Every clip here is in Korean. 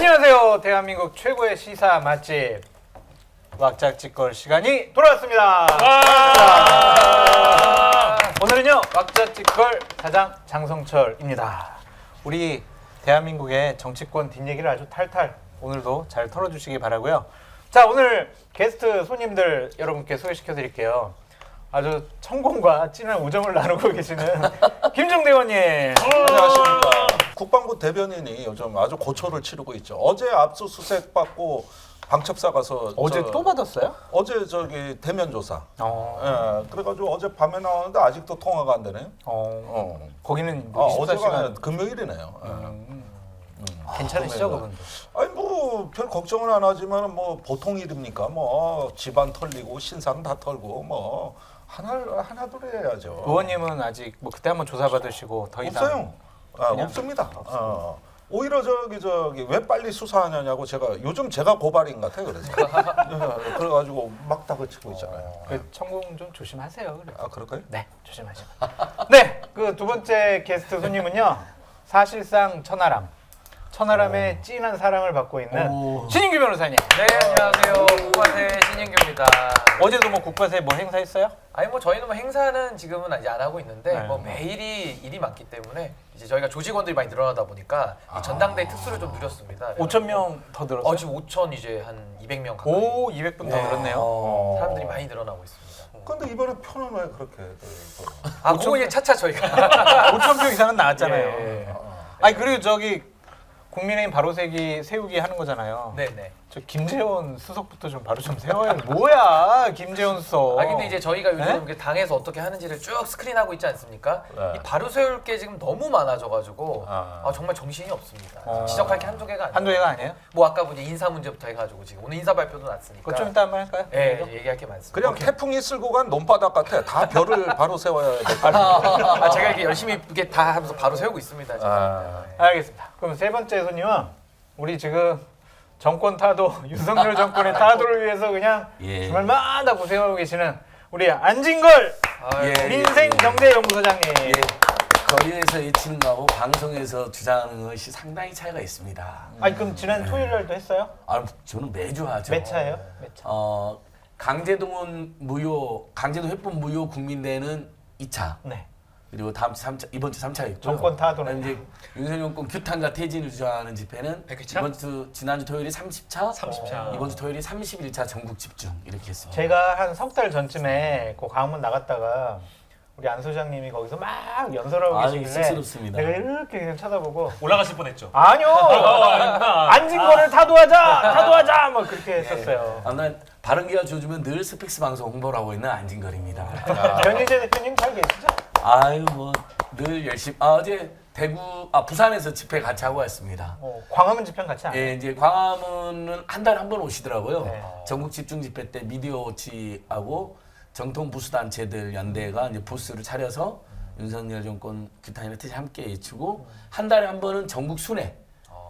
안녕하세요. 대한민국 최고의 시사 맛집 왁자지껄 시간이 돌아왔습니다. 오늘은요 왁자지껄 사장 장성철입니다. 우리 대한민국의 정치권 뒷얘기를 아주 탈탈 오늘도 잘 털어주시기 바라고요. 자, 오늘 게스트 손님들 여러분께 소개시켜 드릴게요. 아주 천공과 진한 우정을 나누고 계시는 김종대 의원님. 안녕하십니까. 국방부 대변인이 요즘 아주 고초를 치르고 있죠. 어제 압수수색 받고 방첩사 가서 어제 또 받았어요? 어제 대면 조사. 예, 그래가지고 어제 밤에 나왔는데 아직도 통화가 안 되네요. 거기는 뭐 24시간 어제가 금요일이네요. 괜찮으시죠, 그분들? 아니 뭐 별 걱정은 안 하지만 뭐 보통 일입니까? 뭐 집안 털리고 신상 다 털고 뭐 하나둘 해야죠. 의원님은 아직 뭐 그때 한번 조사 받으시고 더 이상 없어요. 없습니다. 오히려 왜 빨리 수사하냐고 요즘 제가 고발인 같아요. 그래서 그래가지고 막 다그치고 있잖아요. 그 천공 좀 조심하세요. 그래. 그럴까요? 네, 조심하시고. 네, 그 두 번째 게스트 손님은요. 사실상 천하람의 진한 사랑을 받고 있는 신인규 변호사님. 네, 안녕하세요. 국과세 신인규입니다. 어제도 뭐 국과세 뭐 행사했어요? 아니 뭐 저희는 뭐 행사는 지금은 이제 안 하고 있는데 네. 뭐 매일이 일이 많기 때문에 이제 저희가 조직원들이 많이 늘어나다 보니까 이 전당대회 특수를 좀 누렸습니다. 5,000명 더 늘었어요? 지금 5천 이제 한 200명 가까이. 오, 200분 더 늘었네요. 사람들이 많이 늘어나고 있습니다. 근데 이번에 표는 왜 그렇게? 그거 이제 차차 저희가 5,000표 이상은 나왔잖아요. 예. 아니 그리고 국민의힘 바로 세우기 하는 거잖아요. 네네. 저 김재원 수석부터 좀 바로 좀 세워요. 뭐야, 김재원 수석. 근데 이제 저희가 요즘 네? 이렇게 당에서 어떻게 하는지를 쭉 스크린하고 있지 않습니까? 네. 이 바로 세울 게 지금 너무 많아져가지고 정말 정신이 없습니다. 지적할 게 한두 개가 아니에요. 한두 개가 아니에요? 뭐 아까 이제 인사 문제부터 해가지고 지금 오늘 인사 발표도 났으니까. 그거 좀 이따 한번 할까요? 네, 얘기할 게 많습니다. 그냥 태풍이 쓸고 간 논바닥 같아. 다 별을 바로 세워야 돼. 제가 이렇게 열심히 이렇게 다 하면서 바로 세우고 있습니다. 지금. 알겠습니다. 그럼 세 번째 손님은 우리 지금 정권 타도 윤석열 정권의 타도를 위해서 그냥 주말마다 고생하고 계시는 우리 안진걸 민생경제연구소장님. 거리에서 외치는 거하고 방송에서 주장하는 것이 상당히 차이가 있습니다. 아니 그럼 지난 토요일 날도 했어요? 저는 매주 하죠. 몇 차예요? 몇 차? 강제동원 무효, 강제동 회법 무효 국민대회는 2차. 네. 그리고 다음 주 3차, 이번 주 3차 있고. 정권 타도는 이제 윤석열 정권 규탄과 퇴진을 주장하는 집회는 100차? 지난주 토요일이 30차, 30차. 이번 주 토요일이 31차 전국 집중 이렇게 했습니다. 제가 한 석 달 전쯤에 그 광화문 나갔다가 우리 안 소장님이 거기서 막 연설하고 계시길래 쑥스럽습니다. 내가 이렇게 그냥 쳐다보고 올라가실 뻔했죠. 아니요 안진걸을 타도하자 막 그렇게 했었어요. 난 바른기가 줘주면 늘 스픽스 방송 홍보를 하고 있는 안진걸입니다. 변희재 대표님 잘 계시죠? 아유 뭐 늘 열심히. 어제 부산에서 집회 같이 하고 왔습니다. 광화문 집행 같이 안 해요? 예, 이제 광화문은 한 달에 한 번 오시더라고요. 네. 전국 집중 집회 때 미디어워치하고 정통 보수 단체들 연대가 이제 보스를 차려서 윤석열 정권 규탄이나 퇴진 함께 외치고 한 달에 한 번은 전국 순회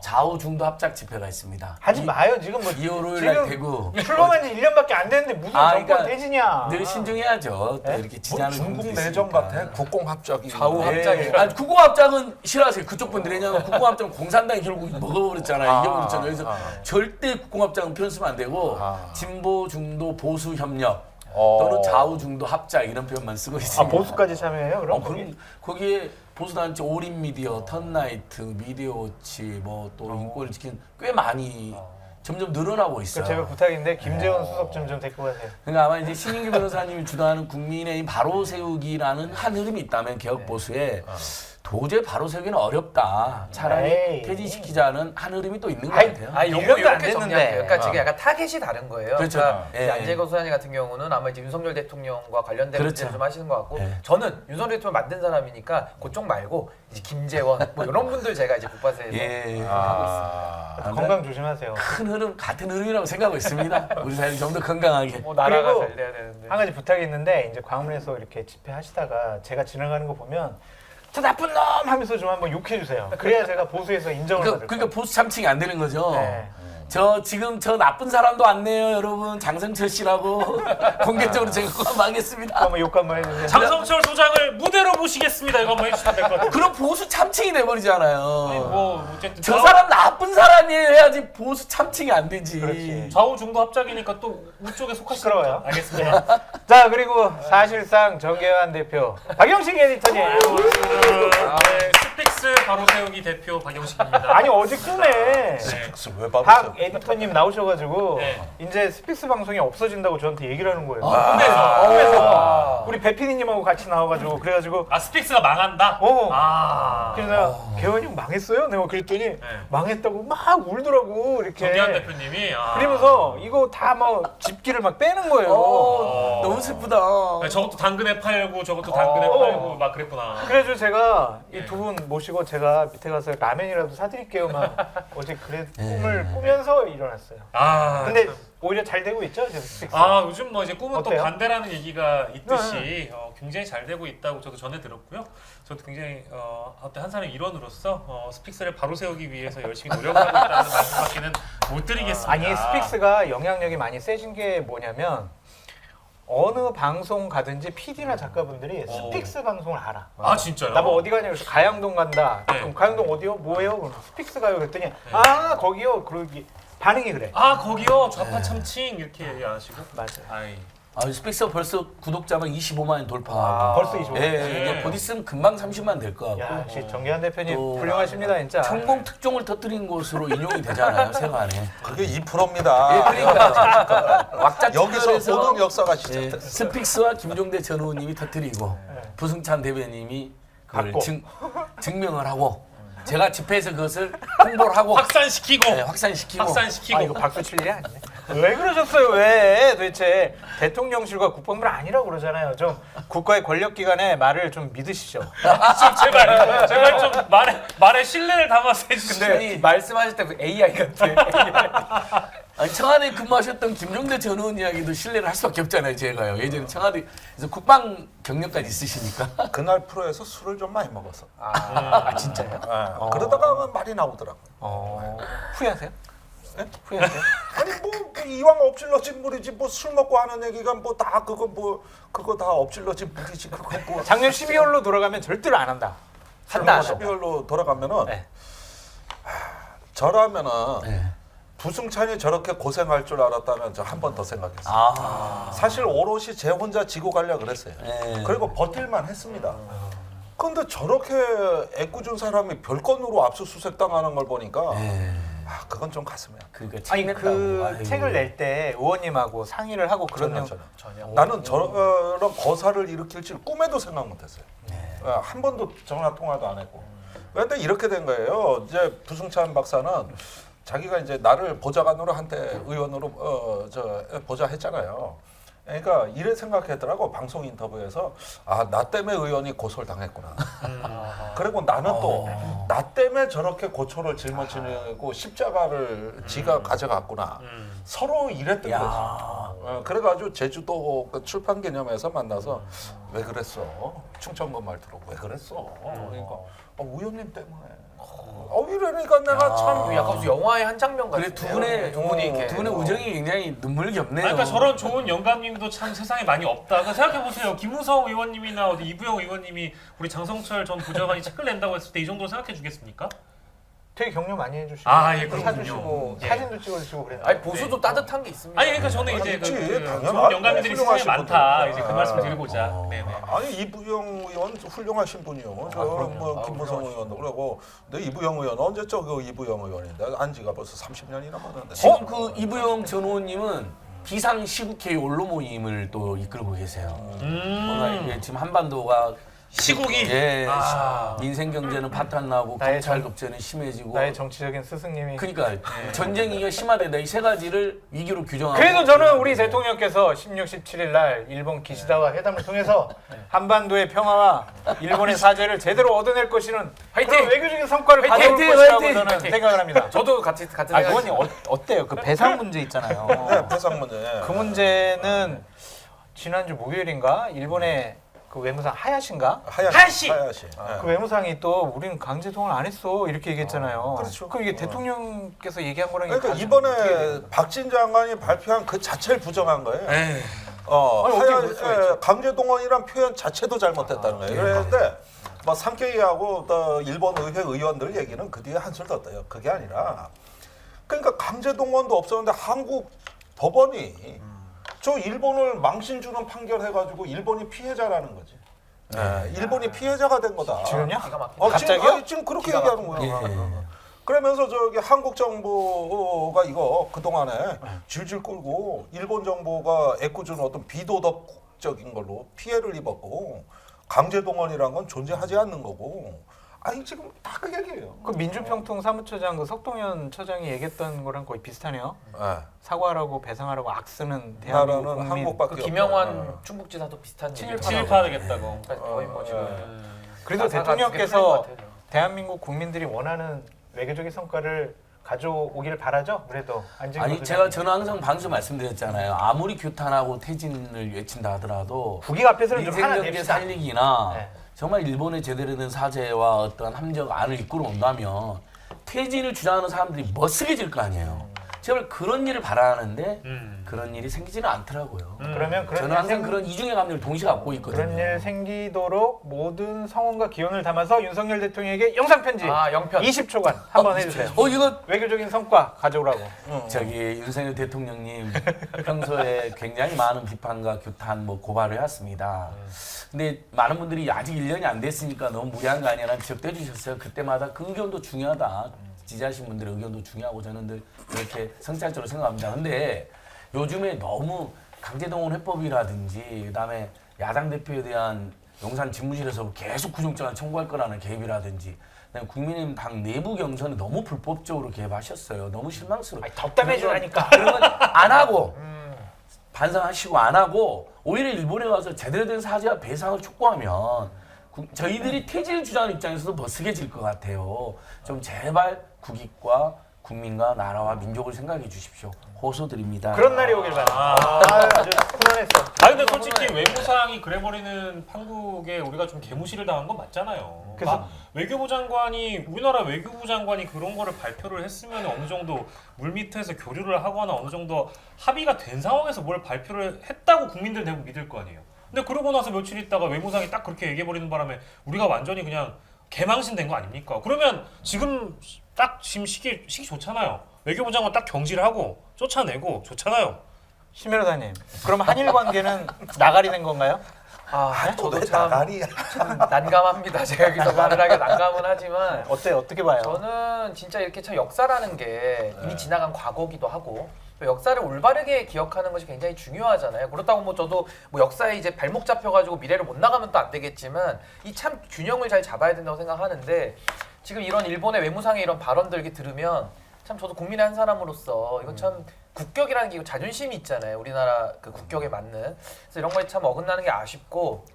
좌우 중도 합작 집회가 있습니다. 하지 마요 지금 뭐 2월 5일 날 지금 대구. 출범한 지 1년밖에 안 됐는데 무슨 정권 그러니까 퇴진이야. 늘 신중해야죠. 또 네? 이렇게 뭐 지지하는 중국 분들이 내정 있으니까. 같아. 국공합작이. 좌우 예. 합작이. 국공합작은 싫어하세요. 그쪽 분들이. 왜냐면 국공합작은 공산당이 결국 먹어버렸잖아요. 이겨버렸잖아요. 그래서 절대 국공합작은 표현 쓰면 안 되고 진보, 중도, 보수 협력 또는 좌우, 중도 합작 이런 표현만 쓰고 있습니다. 보수까지 참여해요 그럼? 그럼 거기에 보수단체 올인미디어, 턴나이트, 미디어워치 뭐 또 인권을 지키는 꽤 많이 점점 늘어나고 있어요. 제가 부탁인데 김재원 수석 좀 데리고 가세요. 그러니까 아마 이제 신인규 변호사님이 주도하는 국민의힘 바로 세우기라는 한 흐름이 있다면 개혁 보수에 도저히 바로 세우기는 어렵다. 차라리 에이. 퇴진시키자는 한 흐름도 또 있는 것 아이, 같아요. 요거 요거 안 이렇게 됐는데. 정리할게요. 그러니까 지금 약간 타겟이 다른 거예요. 그렇죠. 그러니까 예. 이제 안재건 소장님 같은 경우는 아마 이제 윤석열 대통령과 관련된 그렇죠. 문제를 좀 하시는 것 같고 예. 저는 윤석열 대통령 만든 사람이니까 그쪽 말고 이제 김재원 뭐 이런 분들 제가 이제 국바세에서 예. 하고 있습니다. 건강 조심하세요. 큰 흐름, 같은 흐름이라고 생각하고 있습니다. 우리 사회를 좀 더 건강하게. 나라가 그리고 잘 돼야 되는데. 한 가지 부탁이 있는데 이제 광화문에서 이렇게 집회하시다가 제가 지나가는 거 보면 저 나쁜 놈 하면서 좀 한번 욕해 주세요. 그래야 제가 보수에서 인정을 받을 거예요. 그러니까 보수 참칭이 안 되는 거죠. 네. 저 지금 저 나쁜 사람도 왔네요, 여러분. 장성철 씨라고 공개적으로 제가 고함하겠습니다. 한번 욕 한번 해주세요. 장성철 소장을 무대로 모시겠습니다. 이거 한번 해주시면 될 것 같아요. 그럼 보수 참칭이 돼버리잖아요. 뭐 어쨌든 저 사람 나쁜 사람이에요 해야지 보수 참칭이 안 되지. 그렇지. 좌우 중도 합작이니까 또 우쪽에 속하시더라고요. 시끄러워요. 알겠습니다. 자, 그리고 사실상 정계환 대표, 박영식 에디터님. 네, 스픽스 바로 세우기 대표 박영식입니다. 아니 어제 꿈에 네. 왜 봐도 박 에디터님 나오셔가지고 네. 이제 스픽스 방송이 없어진다고 저한테 얘기를 하는 거예요. 꿈에서. 우리 배 PD님하고 같이 나와가지고 그래가지고 아 스픽스가 망한다. 어. 아. 그래서 내가 개원이 형 망했어요? 내가 그랬더니 망했다고 막 울더라고 이렇게. 정기환 대표님이. 아. 그러면서 이거 다 뭐 집기를 막 빼는 거예요. 너무 슬프다. 네, 저것도 당근에 팔고 저것도 당근에 팔고 막 그랬구나. 그래서 제가 이 두 분 모시고 제가 밑에 가서 라면이라도 사드릴게요 막 어제 그래 꿈을 꾸면서 일어났어요. 아. 근데 오히려 잘 되고 있죠? 저 스픽스. 아 요즘 뭐 이제 꿈은 어때요? 또 반대라는 얘기가 있듯이 굉장히 잘 되고 있다고 저도 전해 들었고요. 저도 굉장히 어떤 한 사람의 일원으로서 스픽스를 바로 세우기 위해서 열심히 노력하고 있다는 말씀밖에는 못 드리겠습니다. 아니 스픽스가 영향력이 많이 세진 게 뭐냐면 어느 방송 가든지 PD나 작가분들이 스픽스 방송을 알아. 아 진짜요? 나 뭐 어디 가냐 그래서 가양동 간다. 네. 그럼 가양동 어디요? 뭐예요? 그럼 스픽스 가요. 그랬더니 아 거기요. 그러기 반응이 그래. 아 거기요 좌파 참칭 이렇게 얘기하시고. 맞아. 아이. 아, 스픽스가 벌써 구독자가 25만 돌파하고. 벌써 25. 예, 이제 곧 있으면 금방 30만 될 것 같고. 야, 역시 정계환 대표님 또 훌륭하십니다, 진짜. 천공 특종을 터뜨린 곳으로 인용이 되잖아요, 세간에. 그게 2%입니다. 예, 그러니까 왁자 여기서 특별에서 모든 역사가 예, 시작됐어요. 스픽스와 김종대 전 의원님이 터뜨리고 부승찬 대변인이 그걸 갖고. 증명을 하고 제가 집회에서 그것을 홍보를 하고 확산시키고. 예, 확산시키고 확산시키고. 아, 이거 박수 칠 일이 아니네. 왜 그러셨어요? 왜? 도대체 대통령실과 국방부를 아니라고 그러잖아요. 좀 국가의 권력기관의 말을 좀 믿으시죠. 좀 제발 좀 말에 신뢰를 담아서 해주시죠. 근데 말씀하실 때 AI 같아. 아니, 청와대 근무하셨던 김종대 전 의원 이야기도 신뢰를 할 수밖에 없잖아요, 제가요. 예전에 청와대에서 국방 경력까지 있으시니까. 그날 프로에서 술을 좀 많이 먹었어. 아, 진짜요? 그러다가 말이 나오더라고. 후회하세요? 예? 후회하세요? 아니 뭐 이왕 엎질러진 물이지 뭐 술 먹고 하는 얘기가 뭐 다 그거 다 엎질러진 물이지 그거 뭐 작년 12월로 돌아가면 절대로 안 한다. 한다. 안 한다. 12월로 돌아가면은 네. 저라면은 네. 부승찬이 저렇게 고생할 줄 알았다면 저 한 번 더 생각했어요. 아, 사실 오롯이 제 혼자 지고 가려 그랬어요. 네. 그리고 버틸만 했습니다. 근데 저렇게 애꿎은 사람이 별건으로 압수수색 당하는 걸 보니까 그건 좀 가슴이 아파. 그러니까 아니 그 아이고. 책을 낼 때 의원님하고 상의를 하고 그런 내용. 전혀. 나는 저런 거사를 일으킬 줄 꿈에도 생각 못했어요. 한 번도 전화 통화도 안 했고. 그런데 이렇게 된 거예요. 이제 부승찬 박사는 자기가 이제 나를 보좌관으로 한때 의원으로 보좌했잖아요. 그러니까 이래 생각하더라고 방송 인터뷰에서 나 때문에 의원이 고소를 당했구나. 그리고 나는 또 나 때문에 저렇게 고초를 짊어지고 십자가를 지가 가져갔구나. 서로 이랬던 거지. 그래가지고 제주도 그 출판 기념회에서 만나서 왜 그랬어? 충청도 말 들어 왜 그랬어? 그러니까 의원님 때문에. 이러니까 내가 참 약간 무슨 영화의 한 장면 같아요. 그래 두 분의 이렇게. 두 분의 우정이 굉장히 눈물 겹네요. 그러니까 저런 좋은 영감님도 참 세상에 많이 없다. 생각해 보세요. 김우성 의원님이나 어디 이부영 의원님이 우리 장성철 전 부장관이 책을 낸다고 했을 때 이 정도로 생각해 주겠습니까? 되게 격려 많이 해주시고 그렇군요. 사주시고 예. 사진도 찍어주시고 그랬는데. 아니 보수도 따뜻한 게 있습니다. 아니 그러니까 저는 이제 있지. 그 당연하죠. 좋은 영감님들이 세상에 훌륭하신 많다. 분들. 이제 그 말씀 드리고자. 네네. 아니 이부영 의원 훌륭하신 분이요. 뭐 김무성 의원도 그러고 내 이부영 의원 언제 그 이부영 의원인데 안지가 벌써 30년이 넘었는데. 지금 그 이부영 전 의원님은 비상 시국회의 원로 모임을 또 이끌고 계세요. 뭔가 이게 지금 한반도가 시국이 민생 경제는 파탄나고 나의 검찰 독재는 심해지고 나의 정치적인 스승님이. 그러니까 전쟁이 심화되다 이 세 가지를 위기로 규정하고 그래도 저는 우리 대통령께서 16, 17일 날 일본 기시다와 회담을 통해서 한반도의 평화와 일본의 사죄를 제대로 얻어낼 것이는 화이팅! 그런 외교적인 성과를 화이팅! 가져올 것이라고 화이팅! 저는 화이팅! 생각을 합니다. 저도 같은 의원님 어때요? 그 배상 문제 있잖아요. 네, 배상 문제. 그 문제는 지난주 목요일인가 일본의 그 외무상 하야시인가? 하야시. 그 외무상이 또 우리는 강제 동원 안 했어 이렇게 얘기했잖아요. 그렇죠. 그럼 이게 대통령께서 얘기한 거랑 그러니까 이게 다 어떻게 이번에 돼요? 박진 장관이 발표한 그 자체를 부정한 거예요. 에이. 아니, 어떻게 그럴 수가 있지? 강제 동원이란 표현 자체도 잘못됐다는 거예요. 그런데 뭐 상케이하고 또 일본 의회 의원들 얘기는 그 뒤에 한술 더 떠요. 그게 아니라 그러니까 강제 동원도 없었는데 한국 법원이 저 일본을 망신 주는 판결해가지고 일본이 피해자라는 거지. 일본이 피해자가 된 거다. 지금요? 기가 막히네. 갑자기요? 지금 그렇게 기가 얘기하는 거야. 그러면서 저기 한국 정부가 이거 그 동안에 질질 끌고 일본 정부가 애꿎은 어떤 비도덕적인 걸로 피해를 입었고 강제 동원이란 건 존재하지 않는 거고. 아니 지금 다 그 얘기예요. 그 민주평통 사무처장 그 석동현 처장이 얘기했던 거랑 거의 비슷하네요. 사과하라고 배상하라고 악쓰는 대한민국 나라는 국민. 한국밖에 그 없다. 김영환 충북지사도 비슷한 얘기. 친일파되겠다고. 거의 뭐 지금. 그래도 가사가 대통령께서 두개 틀린 것 같아요. 대한민국 국민들이 원하는 외교적인 성과를 가져오기를 바라죠. 그래도 아니 저는 항상 방송 말씀드렸잖아요. 아무리 규탄하고 퇴진을 외친다 하더라도 국익 앞에서는 좀 하나 민생경제 냅시다. 살리기나 네. 정말 일본의 제대로 된 사죄와 어떤 함정안을 이끌어 온다면 퇴진을 주장하는 사람들이 멋스게질 거 아니에요. 제발 그런 일을 바라는데 그런 일이 생기지는 않더라고요. 그러면 그런 저는 일 항상 그런 이중의 감정을 동시에 갖고 있거든요. 그런 일 생기도록 모든 성원과 기원을 담아서 윤석열 대통령에게 영상 편지 영편. 20초간 한번 해주세요. 이거 외교적인 성과 가져오라고. 저기 윤석열 대통령님 평소에 굉장히 많은 비판과 규탄 뭐 고발을 해왔습니다. 근데 많은 분들이 아직 1년이 안 됐으니까 너무 무리한 거 아니야라는 지적도 해주셨어요. 그때마다 그 의견도 중요하다. 지지하신 분들의 의견도 중요하고 저는 늘 그렇게 성찰적으로 생각합니다. 근데 요즘에 너무 강제동원 해법이라든지 그다음에 야당 대표에 대한 용산 집무실에서 계속 구속영장 청구할 거라는 개입이라든지 그다음에 국민의힘 당 내부 경선을 너무 불법적으로 개입하셨어요. 너무 실망스러워요. 아니, 덕담해주라니까. 그런 건 안 하고 반성하시고 안 하고 오히려 일본에 가서 제대로 된 사죄와 배상을 촉구하면 저희들이 퇴진을 주장하는 입장에서도 멋스게질 것 같아요. 좀 제발 국익과 국민과 나라와 민족을 생각해 주십시오. 호소드립니다. 그런 날이 오길 바랍니다. 아주 훈훈했어. 근데 솔직히 외무상이 그래버리는 판국에 우리가 좀 개무시를 당한 건 맞잖아요. 그래서- 외교부 장관이 우리나라 외교부 장관이 그런 거를 발표를 했으면 어느 정도 물밑에서 교류를 하거나 어느 정도 합의가 된 상황에서 뭘 발표를 했다고 국민들 대부분 믿을 거 아니에요. 근데 그러고 나서 며칠 있다가 외무상이 딱 그렇게 얘기해버리는 바람에 우리가 완전히 그냥 개망신된 거 아닙니까? 그러면 지금 딱 지금 시기 좋잖아요. 외교부 장관 딱 경질을 하고 쫓아내고 좋잖아요. 심 변호사님, 그럼 한일 관계는 나가리 된 건가요? 저도 왜 참 나가리야? 난감합니다. 제가 여기서 말을 하기 난감은 하지만 어떻게 봐요? 저는 진짜 이렇게 참 역사라는 게 이미 지나간 과거기도 하고 또 역사를 올바르게 기억하는 것이 굉장히 중요하잖아요. 그렇다고 뭐 저도 뭐 역사에 이제 발목 잡혀가지고 미래를 못 나가면 또 안 되겠지만 이 참 균형을 잘 잡아야 된다고 생각하는데 지금 이런 일본의 외무상의 이런 발언들 이렇게 들으면 참 저도 국민의 한 사람으로서 이건 참 국격이라는 게 자존심이 있잖아요. 우리나라 그 국격에 맞는. 그래서 이런 거에 참 어긋나는 게 아쉽고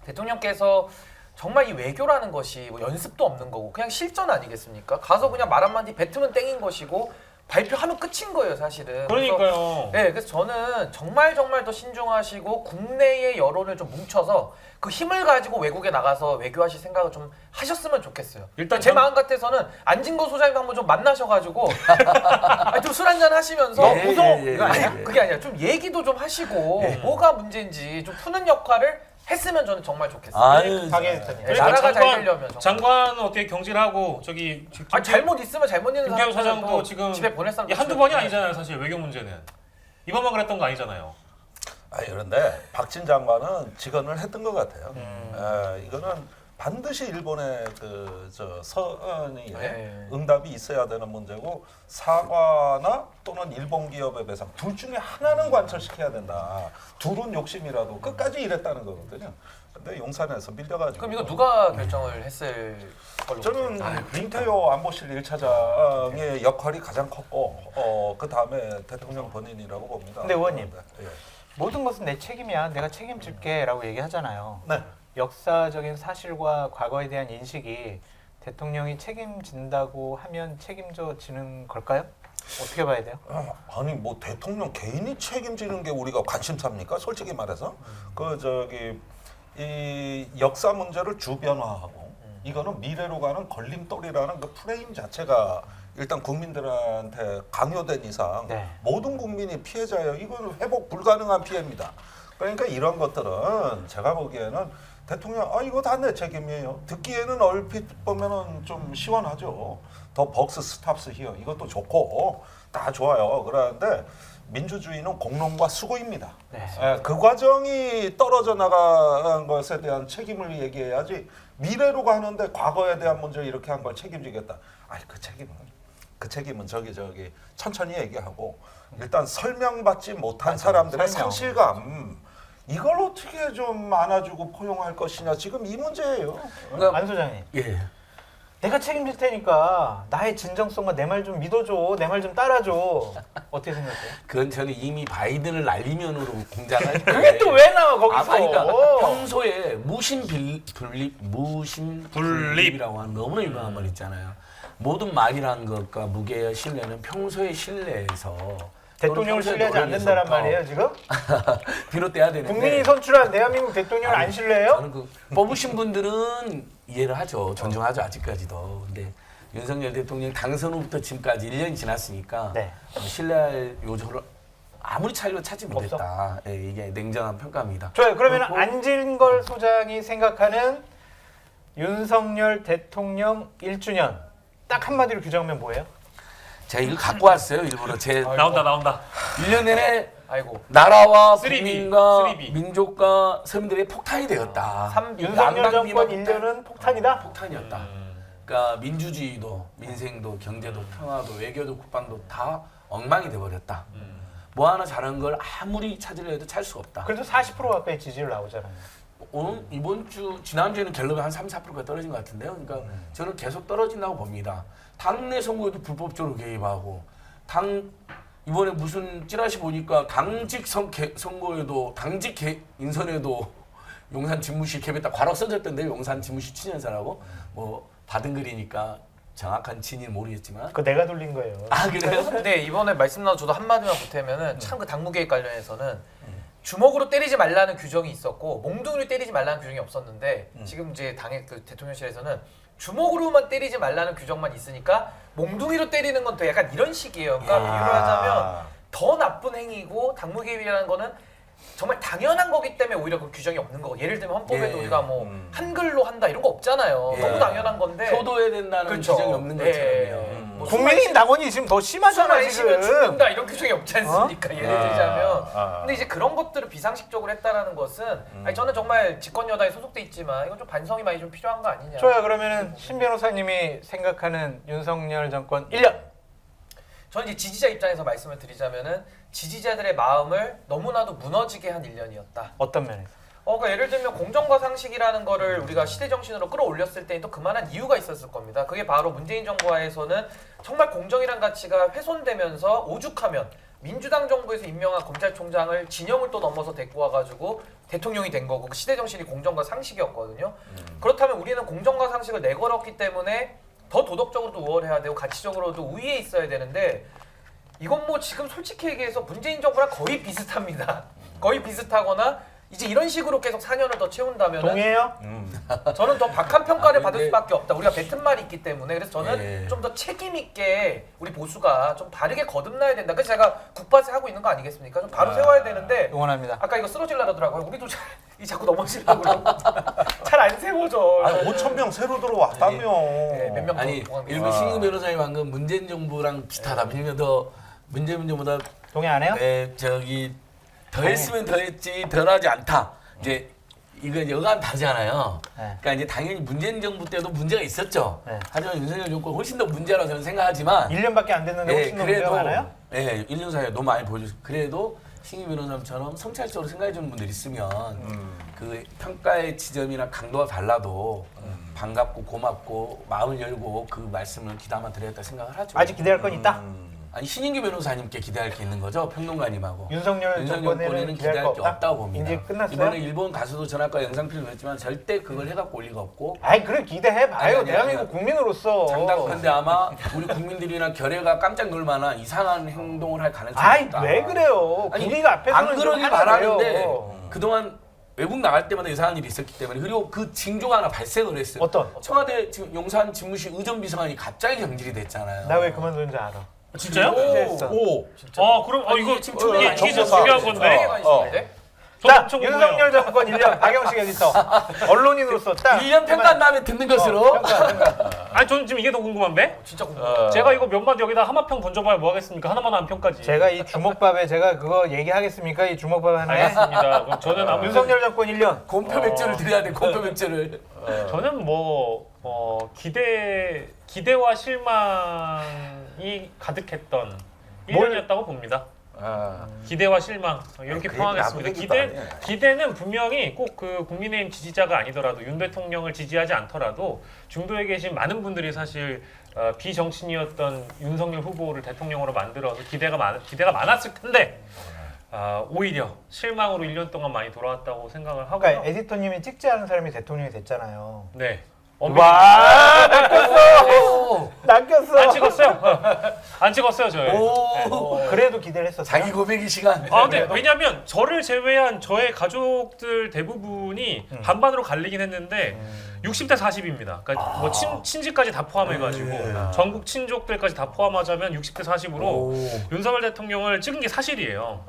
대통령께서 정말 이 외교라는 것이 뭐 연습도 없는 거고 그냥 실전 아니겠습니까? 가서 그냥 말 한마디 뱉으면 땡인 것이고 발표하면 끝인 거예요, 사실은. 그러니까요. 네, 그래서 저는 정말 더 신중하시고 국내의 여론을 좀 뭉쳐서 그 힘을 가지고 외국에 나가서 외교하실 생각을 좀 하셨으면 좋겠어요. 일단 제 마음 같아서는 안진거 소장님 한번 좀 만나셔가지고 좀 술 한잔 하시면서 그게 아니라 좀 얘기도 좀 하시고 뭐가 문제인지 좀 푸는 역할을 했으면 저는 정말 좋겠어요. 아유, 가게 대표님. 그러니까 나라가 잘 되려면 정말. 장관은 어떻게 경질하고 저기 잘못 있으면 잘못 있는 김태우 사람들은 사장도 또 지금 집에 보낼 사람 한두 번이 아니잖아요. 사실 외교 문제는 이번만 그랬던 거 아니잖아요. 그런데 박진 장관은 직언을 했던 것 같아요. 이거는 반드시 일본의 그 서은이 네. 응답이 있어야 되는 문제고 사과나 또는 일본 기업의 배상 둘 중에 하나는 관철시켜야 된다. 둘은 욕심이라도 끝까지 이랬다는 거거든요. 근데 용산에서 밀려가지고. 그럼 이거 누가 결정을 했을 걸로 저는 보세요? 김태효 안보실 1차장의 역할이 가장 컸고 그 다음에 대통령 본인이라고 봅니다. 근데 의원님. 예. 모든 것은 내 책임이야. 내가 책임질게라고 얘기하잖아요. 네. 역사적인 사실과 과거에 대한 인식이 대통령이 책임진다고 하면 책임져지는 걸까요? 어떻게 봐야 돼요? 아니 뭐 대통령 개인이 책임지는 게 우리가 관심사입니까? 솔직히 말해서 그 저기 이 역사 문제를 주변화하고 이거는 미래로 가는 걸림돌이라는 그 프레임 자체가 일단 국민들한테 강요된 이상 네. 모든 국민이 피해자예요. 이건 회복 불가능한 피해입니다. 그러니까 이런 것들은 제가 보기에는 대통령 이거 다 내 책임이에요. 듣기에는 얼핏 보면은 좀 시원하죠. 더 벅스 스탑스 히어 이것도 좋고 다 좋아요. 그런데 민주주의는 공론과 수고입니다. 네. 예, 그 과정이 떨어져 나간 것에 대한 책임을 얘기해야지 미래로 가는데 과거에 대한 문제를 이렇게 한 걸 책임지겠다. 아니 그 책임은 저기 천천히 얘기하고 일단 설명받지 못한 사람들의 설명. 상실감 이걸 어떻게 좀 안아주고 포용할 것이냐 지금 이 문제예요. 그러니까 안 소장님, 예. 내가 책임질 테니까 나의 진정성과 내 말 좀 믿어줘, 내 말 좀 따라줘. 어떻게 생각해요? 그건 저는 이미 바이든을 날리면으로 공작할 때 그게 또 왜 나와 거기서? 그러니까 평소에 무심분립이라고 하는 너무나 유명한 말 있잖아요. 모든 말이라는 것과 무게의 신뢰는 평소의 신뢰에서 대통령을 평소에 신뢰하지 않는다란 노력에서부터 말이에요 지금? 비롯돼야 되는데 국민이 선출한 대한민국 대통령을 안 신뢰해요? 저는 그 뽑으신 분들은 이해를 하죠. 존중하죠. 아직까지도. 근데 윤석열 대통령 당선 후부터 지금까지 1년이 지났으니까 네. 신뢰할 요소를 아무리 찾지 못했다. 예, 이게 냉정한 평가입니다. 좋아요. 그러면 그렇고 안진걸 소장이 생각하는 윤석열 대통령 1주년 딱 한마디로 규정하면 뭐예요? 제가 이거 갖고 왔어요. 일부러 제 나온다. 1년 내내 아이고. 나라와 3B, 국민과 3B. 민족과 서민들의 폭탄이 되었다. 윤석열 정권 난방비만 1년은 폭탄이다? 폭탄이었다. 그러니까 민주주의도 민생도 경제도 평화도 외교도 국방도 다 엉망이 돼버렸다. 뭐 하나 잘한 걸 아무리 찾으려 해도 찾을 수 없다. 그래도 40% 가까이 지지율 나오잖아요. 오늘 이번 주 지난주에는 갤럽이 한 3~4%가 떨어진 것 같은데요. 그러니까 저는 계속 떨어진다고 봅니다. 당내 선거에도 불법적으로 개입하고 이번에 무슨 찌라시 보니까 당직 선거에도 인선에도 용산 집무실 개입했다. 과로 써졌던데 용산 집무실 친연사라고 뭐 받은 글이니까 정확한 진위는 모르겠지만 그거 내가 돌린 거예요. 아 그래요? 근데 이번에 말씀 나서 저도 한마디만 보태면은 참 그 당무개입 관련해서는 주먹으로 때리지 말라는 규정이 있었고 몽둥이로 때리지 말라는 규정이 없었는데 지금 이제 당의 그 대통령실에서는 주먹으로만 때리지 말라는 규정만 있으니까 몽둥이로 때리는 건 더 약간 이런 식이에요. 그러니까 비유를 하자면 더 나쁜 행위고 당무개입이라는 거는 정말 당연한 거기 때문에 오히려 그 규정이 없는 거고 예를 들면 헌법에도 예. 우리가 뭐 한글로 한다 이런 거 없잖아요. 예. 너무 당연한 건데 효도해야 된다는 그렇죠. 규정이 없는 예. 것처럼요. 뭐 국민의 낙원이 지금 더 심하잖아 숨 쉬면 지금. 죽는다 이런 규정이 없지 않습니까? 예를 들자면 아. 근데 이제 그런 것들을 비상식적으로 했다라는 것은 아니, 저는 정말 집권 여당에 소속돼 있지만 이건 좀 반성이 많이 좀 필요한 거 아니냐. 좋아요. 그러면은 신 변호사님이 생각하는 윤석열 정권 1년. 저는 이제 지지자 입장에서 말씀을 드리자면은 지지자들의 마음을 너무나도 무너지게 한 1년이었다. 어떤 면에서? 그러니까 예를 들면 공정과 상식이라는 거를 우리가 시대 정신으로 끌어올렸을 때는 또 그만한 이유가 있었을 겁니다. 그게 바로 문재인 정부 하에서는 정말 공정이란 가치가 훼손되면서 오죽하면 민주당 정부에서 임명한 검찰총장을 진영을 또 넘어서 데리고 와가지고 대통령이 된 거고 그 시대 정신이 공정과 상식이었거든요. 그렇다면 우리는 공정과 상식을 내걸었기 때문에 더 도덕적으로도 우월해야 되고 가치적으로도 우위에 있어야 되는데 이건 뭐 지금 솔직히 얘기해서 문재인 정부랑 거의 비슷합니다. 거의 비슷하거나 이제 이런 식으로 계속 4년을 더 채운다면 동의해요? 저는 더 박한 평가를 아, 받을 근데- 수밖에 없다. 우리가 뱉은 말이 있기 때문에 그래서 저는 예. 좀 더 책임 있게 우리 보수가 좀 바르게 거듭나야 된다. 그래서 제가 국바세 하고 있는 거 아니겠습니까? 좀 바로 세워야 되는데 응원합니다. 아까 이거 쓰러질라 그러더라고요. 우리도 이 자꾸 넘어지려고 그러고 잘 안 세워져. 아니 5천 명 새로 들어왔다며. 네, 몇 명. 아니 일부 신규 변호사님 방금 문재인 정부랑 비슷하다. 왜냐면 더 문재인 정부보다 동의 안 해요? 더했으면 더했지 덜하지 않다. 이제 이거 이제 여간 다르잖아요. 네. 그러니까 이제 당연히 문재인 정부 때도 문제가 있었죠. 네. 하지만 윤석열 정권 훨씬 더 문제라고 저는 생각하지만 1년밖에 안 됐는데 훨씬 더 문제가 많아요? 1년 사이에 너무 많이 보여줬어요. 그래도 신규 변호사님처럼 성찰적으로 생각해주는 분들이 있으면 그 평가의 지점이나 강도가 달라도 반갑고 고맙고 마음을 열고 그 말씀을 귀담아 드렸다 생각을 하죠. 아직 기대할 건 있다? 아니 신인규 변호사님께 기대할 게 있는 거죠. 평론가님하고. 윤석열 정권에는 기대할 거 게 없다? 없다고 봅니다. 이제 끝났어요? 이번에 일본 가수도 전학과 영상 필름 했지만 절대 그걸 해갖고 올 리가 없고 아이 그래 기대해봐요. 아니, 대한민국 국민으로서. 장담컨대 아마 우리 국민들이나 결의가 깜짝 놀 만한 이상한 행동을 할 가능성이 아이 있다. 왜 그래요? 아니, 국민 앞에서는 안 그러길 좀 하나 바라는데 그래요. 그동안 외국 나갈 때마다 이상한 일이 있었기 때문에 그리고 그 징조가 하나 발생을 했어요. 어떤? 청와대 지금 용산 집무실 의전비서관이 갑자기 경질이 됐잖아요. 나 왜 그만둔지 알아. 진짜요? 취재했어. 오. 그럼 이거 지금 이게 좀 정보사. 중요한 건데. 자, 엄청 윤석열 정권 1년 박영식 에디터 언론인으로서 딱 1년 평가한 다음에 듣는 것으로 아니 저는 지금 이게 더 궁금한데. 진짜 궁금해. 제가 이거 몇 마디 여기다 하마평 던져봐야 뭐 하겠습니까? 하나만 한 평까지. 제가 이 주먹밥에 제가 그거 얘기하겠습니까? 이 주먹밥 하나에 알겠습니다. 그럼 저는 아무튼 윤석열 정권 1년 곰표 맥주를 드려야 돼. 곰표 맥주를. 저는 뭐 기대와 실망이 가득했던 1년이었다고 봅니다. 기대와 실망 이렇게 그 평하겠습니다. 얘기 나쁜 얘기도 아니에요. 기대는 분명히 꼭 그 국민의힘 지지자가 아니더라도 윤 대통령을 지지하지 않더라도 중도에 계신 많은 분들이 사실 비정치인이었던 윤석열 후보를 대통령으로 만들어서 기대가 많았을 텐데 오히려 실망으로 1년 동안 많이 돌아왔다고 생각을 하고요. 그러니까 에디터님이 찍지 않은 사람이 대통령이 됐잖아요. 네. 와, 낚였어. 안 찍었어요. 안 찍었어요 저희. 오. 그래도 기대를 했었어요. 자기 고백의 시간. 근데 왜냐면 저를 제외한 저의 가족들 대부분이 반반으로 갈리긴 했는데 60대 40입니다. 그러니까 뭐 친지까지 다 포함해가지고 전국 친족들까지 다 포함하자면 60대 40으로 윤석열 대통령을 찍은 게 사실이에요.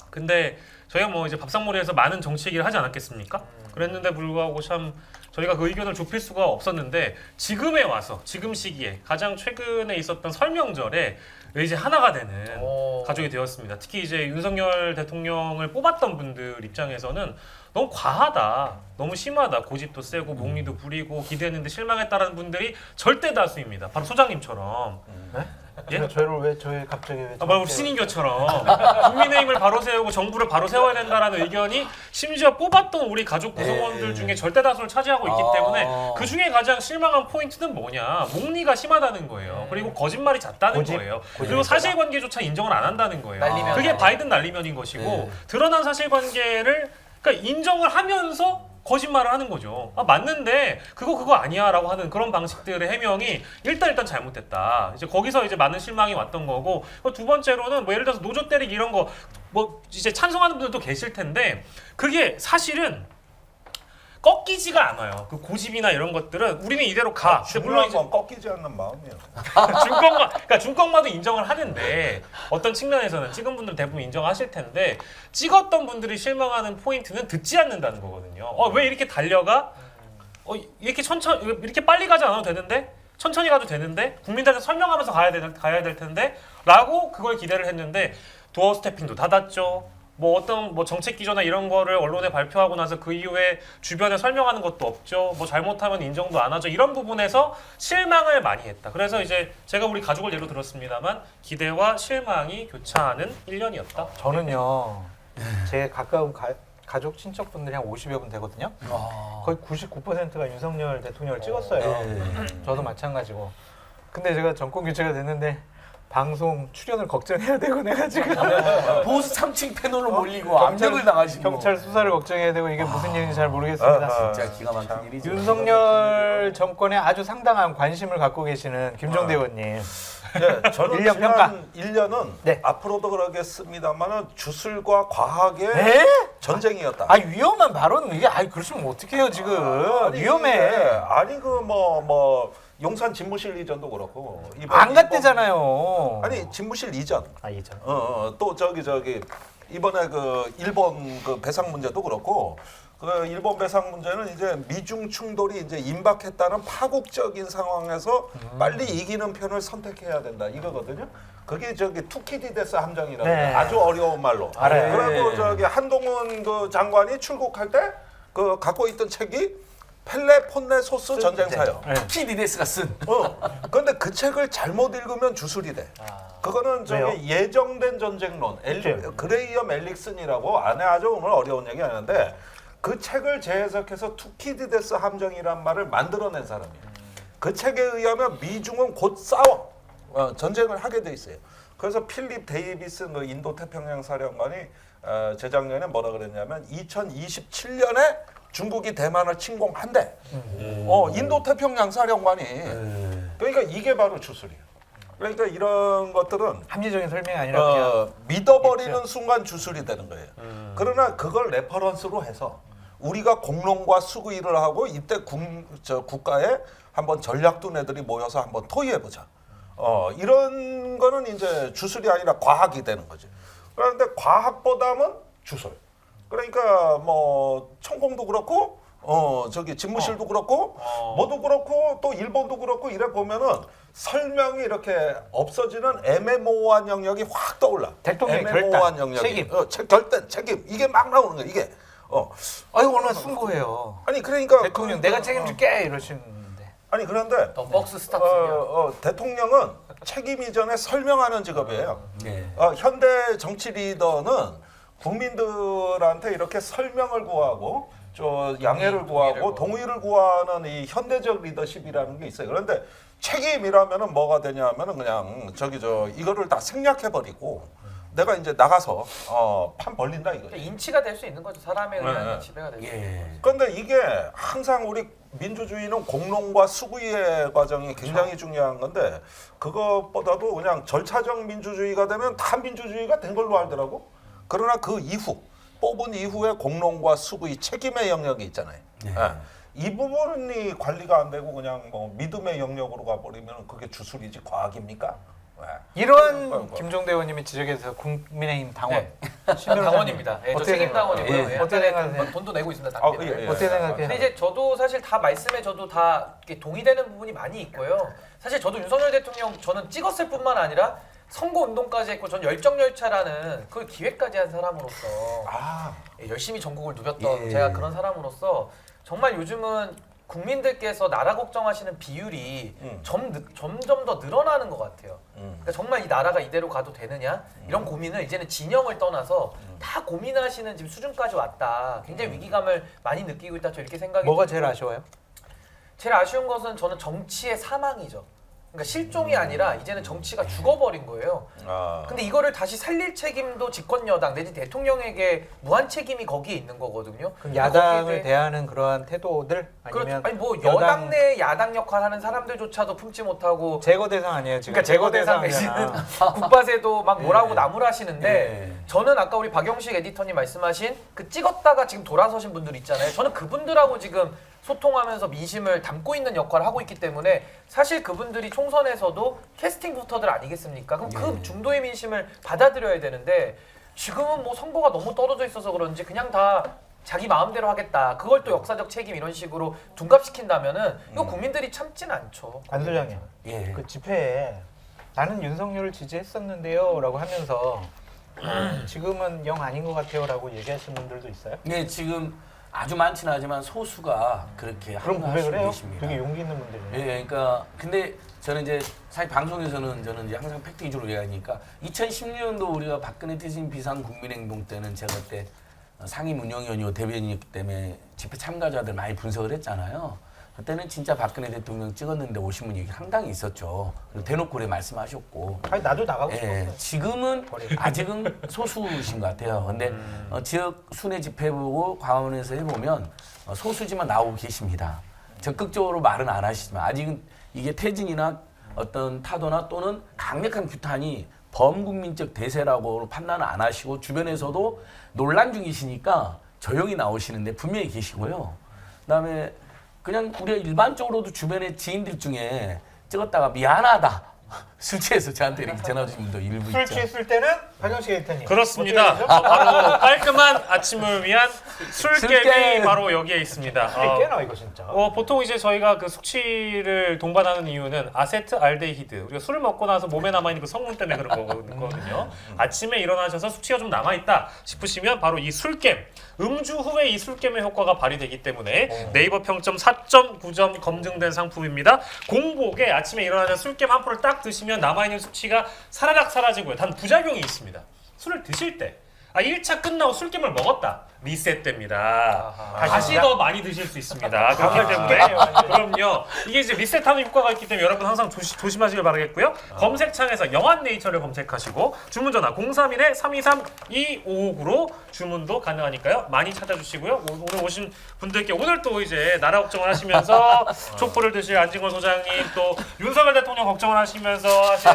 근데 저희가 뭐 이제 밥상머리에서 많은 정치 얘기를 하지 않았겠습니까? 그랬는데 불구하고 참 저희가 그 의견을 좁힐 수가 없었는데 지금에 와서 지금 시기에 가장 최근에 있었던 설명절에 이제 하나가 되는 가족이 되었습니다. 특히 이제 윤석열 대통령을 뽑았던 분들 입장에서는 너무 과하다, 너무 심하다, 고집도 세고 목리도 부리고 기대했는데 실망했다라는 분들이 절대 다수입니다. 바로 소장님처럼. 네? 예? 저를 왜 저희 갑자기 왜? 바로 신인교처럼 국민의힘을 바로 세우고 정부를 바로 세워야 된다라는 의견이 심지어 뽑았던 우리 가족 구성원들 중에 절대 다수를 차지하고 있기 때문에 그 중에 가장 실망한 포인트는 뭐냐? 목리가 심하다는 거예요. 그리고 거짓말이 잦다는 거예요. 그리고 사실관계조차 인정을 안 한다는 거예요. 날리면. 그게 바이든 날리면인 것이고 드러난 사실관계를 그러니까 인정을 하면서 거짓말을 하는 거죠. 맞는데 그거 아니야라고 하는 그런 방식들의 해명이 일단 잘못됐다. 이제 거기서 이제 많은 실망이 왔던 거고 두 번째로는 뭐 예를 들어서 노조 때리기 이런 거 뭐 이제 찬성하는 분들도 계실 텐데 그게 사실은 꺾이지가 않아요. 그 고집이나 이런 것들은 우리는 이대로 가. 근데 물론 물론 이제 건 꺾이지 않는 마음이에요. 중꺾마도 인정을 하는데 어떤 측면에서는 찍은 분들 대부분 인정하실 텐데 찍었던 분들이 실망하는 포인트는 듣지 않는다는 거거든요. 왜 이렇게 달려가? 이렇게 이렇게 빨리 가지 않아도 되는데 천천히 가도 되는데 국민들한테 설명하면서 가야 될 텐데 라고 그걸 기대를 했는데 도어 스태핑도 닫았죠. 뭐 어떤 뭐 정책 기조나 이런 거를 언론에 발표하고 나서 그 이후에 주변에 설명하는 것도 없죠. 뭐 잘못하면 인정도 안 하죠. 이런 부분에서 실망을 많이 했다. 그래서 이제 제가 우리 가족을 예로 들었습니다만 기대와 실망이 교차하는 1년이었다. 저는요. 제 가까운 가족 친척분들이 한 50여 분 되거든요. 거의 99%가 윤석열 대통령을 찍었어요. 저도 마찬가지고. 근데 제가 정권 교체가 됐는데 방송 출연을 걱정해야 되고 내가 지금 보수 참칭 패널로 몰리고 압력을 당하시고 경찰 수사를 걱정해야 되고 이게 무슨 일인지 잘 모르겠습니다. 진짜 기가 막힌 일이죠. 윤석열 정권에 아주 상당한 관심을 갖고 계시는 김종대 의원님. 네, 저는 1년 지난 평가. 1년은 네. 앞으로도 그러겠습니다만은 주술과 과학의 에? 전쟁이었다. 위험한 발언은 이게 그러시면 어떡해요 지금. 아니, 위험해. 아니 그 뭐 용산 집무실 이전도 그렇고 안 갔대잖아요. 아니 집무실 이전. 이전. 또 저기 이번에 그 일본 그 배상 문제도 그렇고 그 일본 배상 문제는 이제 미중 충돌이 이제 임박했다는 파국적인 상황에서 빨리 이기는 편을 선택해야 된다 이거거든요. 그게 투키디데스 함정이라고 네. 아주 어려운 말로. 알아요. 그리고 한동훈 그 장관이 출국할 때 그 갖고 있던 책이 펠레폰네 소스 전쟁사요. PDDS가 쓴. 그런데 그 책을 잘못 읽으면 주술이 돼. 그거는 왜요? 예정된 전쟁론, 그레이엄 엘릭슨이라고 안에 아주 오늘 어려운 얘기 하는데 그 책을 재해석해서 투키디데스 함정이란 말을 만들어낸 사람이에요. 그 책에 의하면 미중은 곧 싸워 전쟁을 하게 돼 있어요. 그래서 필립 데이비스 그 인도 태평양 사령관이 재작년에 뭐라 그랬냐면 2027년에 중국이 대만을 침공한대. 인도 태평양 사령관이. 그러니까 이게 바로 주술이에요. 그러니까 이런 것들은 합리적인 설명이 아니라 그냥 믿어버리는 순간 주술이 되는 거예요. 그러나 그걸 레퍼런스로 해서 우리가 공론과 수구일을 하고 이때 국가에 한번 전략둔 애들이 모여서 한번 토의해보자. 이런 거는 이제 주술이 아니라 과학이 되는 거지. 그런데 과학보다는 주술. 그러니까 뭐 천공도 그렇고 저기 집무실도 그렇고 뭐도 그렇고 또 일본도 그렇고 이래 보면은 설명이 이렇게 없어지는 애매모호한 영역이 확 떠올라. 대통령 애매모호한 결단, 영역이. 책임. 결단, 책임. 이게 막 나오는 거야. 이게. 아유 얼마나 숭고해요. 아니 그러니까 대통령 내가 책임질게 이러시는데. 아니 그런데 더 박스 스타트냐. 대통령은 책임 이전에 설명하는 직업이에요. 네. 현대 정치 리더는 국민들한테 이렇게 설명을 구하고 양해를 구하고 동의를 구하는 이 현대적 리더십이라는 게 있어요. 그런데 책임이라면은 뭐가 되냐면은 그냥 이거를 다 생략해 버리고 내가 이제 나가서 판 벌린다 이거죠. 인치가 될 수 있는 거죠. 사람에 의한 지배가 될 수 있는 거죠. 예. 그런데 이게 항상 우리 민주주의는 공론과 수구의 과정이 굉장히 중요한 건데 그것보다도 그냥 절차적 민주주의가 되면 다 민주주의가 된 걸로 알더라고. 그러나 그 이후 뽑은 이후에 공론과 수구의 책임의 영역이 있잖아요. 네. 이 부분이 관리가 안 되고 그냥 뭐 믿음의 영역으로 가버리면 그게 주술이지 과학입니까? 이런 김종대 의원님이 지적해서 국민의힘 당원 네. 신변호사님. 당원입니다. 저 어떻게 책임 당원이고요. 예. 예. 어떻게 생각하세요? 돈도 내고 있습니다. 당비를. 어떻게 생각해요? 근데 이제 저도 사실 다 말씀에 저도 다 이렇게 동의되는 부분이 많이 있고요. 사실 저도 윤석열 대통령 저는 찍었을 뿐만 아니라 선거 운동까지 했고 전 열정열차라는 그걸 기획까지 한 사람으로서 열심히 전국을 누볐던 예. 제가 그런 사람으로서 정말 요즘은 국민들께서 나라 걱정하시는 비율이 점점 더 늘어나는 것 같아요. 그러니까 정말 이 나라가 이대로 가도 되느냐 이런 고민을 이제는 진영을 떠나서 다 고민하시는 지금 수준까지 왔다. 굉장히 위기감을 많이 느끼고 있다. 저 이렇게 생각이 뭐가 들고. 제일 아쉬워요? 제일 아쉬운 것은 저는 정치의 사망이죠. 그러니까 실종이 아니라 이제는 정치가 죽어버린 거예요. 근데 이거를 다시 살릴 책임도 집권 여당 내지 대통령에게 무한 책임이 거기에 있는 거거든요. 그럼 거기에 야당을 대해- 대하는 그러한 태도들 그렇죠. 아니면 아니 뭐 여당 여당 내 야당 역할하는 사람들조차도 품지 못하고 제거 대상 아니에요 지금? 그러니까 제거 대상 대상이잖아. 되시는 국밥에도 막 뭐라고 네. 나무라시는데 네. 저는 아까 우리 박영식 에디터님 말씀하신 그 찍었다가 지금 돌아서신 분들 있잖아요. 저는 그분들하고 지금 소통하면서 민심을 담고 있는 역할을 하고 있기 때문에 사실 그분들이 총선에서도 캐스팅 부터들 아니겠습니까? 그럼 그 중도의 민심을 받아들여야 되는데 지금은 뭐 선거가 너무 떨어져 있어서 그런지 그냥 다 자기 마음대로 하겠다. 그걸 또 역사적 책임 이런 식으로 둔갑시킨다면은 이거 국민들이 참진 않죠. 관 소장님 예. 그 집회에 나는 윤석열을 지지했었는데요라고 하면서 지금은 영 아닌 것 같아요라고 얘기하시는 분들도 있어요? 네, 지금 아주 많지는 않지만 소수가 그렇게 그런 고백을 하시고 해요? 계십니다. 되게 용기 있는 분들이에요. 예, 그러니까 근데 저는 이제 사실 방송에서는 저는 이제 항상 팩트 위주로 얘기하니까 2016년도 우리가 박근혜 퇴진 비상 국민행동 때는 제가 그때 상임운영위원이고 대변인이기 때문에 집회 참가자들 많이 분석을 했잖아요. 그때는 진짜 박근혜 대통령 찍었는데 오신 분이 상당히 있었죠. 그리고 대놓고 그래 말씀하셨고. 아니 나도 나가고 예, 싶었어요. 지금은 아직은 소수신 것 같아요. 근데 지역 순회 집회 보고 광화문에서 해보면 소수지만 나오고 계십니다. 적극적으로 말은 안 하시지만 아직은 이게 퇴진이나 어떤 타도나 또는 강력한 규탄이 범국민적 대세라고 판단을 안 하시고 주변에서도 논란 중이시니까 조용히 나오시는데 분명히 계시고요. 그다음에 그냥 우리가 일반적으로도 주변의 지인들 중에 찍었다가 미안하다. 술 취해서 저한테 이렇게 전화 주신 분도 일부 술 있죠. 취했을 때는 박영식 에디터님 그렇습니다. 어떻게 되죠? 바로 깔끔한 아침을 위한 술깨이 술깨. 바로 여기에 있습니다. 술이 꽤나 이거 진짜. 보통 이제 저희가 그 숙취를 동반하는 이유는 아세트알데히드 우리가 술을 먹고 나서 몸에 남아 있는 그 성분 때문에 그런 거거든요. 아침에 일어나셔서 숙취가 좀 남아 있다 싶으시면 바로 이 술겜 음주 후에 이 술겜의 효과가 발휘되기 때문에 네이버 평점 4.9점 검증된 상품입니다. 공복에 아침에 일어나서 술겜 한 포를 딱 드시면 남아 있는 숙취가 사라락 사라지고요. 단 부작용이 있습니다. 술을 드실 때 1차 끝나고 술김을 먹었다. 리셋됩니다. 다시 더 많이 드실 수 있습니다. 그렇기 때문에 그럼요. 이게 이제 리셋하는 효과가 있기 때문에 여러분 항상 조심하시길 바라겠고요. 검색창에서 영한네이처를 검색하시고 주문 전화 031-323-2559로 주문도 가능하니까요. 많이 찾아주시고요. 오늘 오신 분들께 오늘 또 이제 나라 걱정을 하시면서 촛불을 드실 안진걸 소장님 또 윤석열 대통령 걱정을 하시면서 하실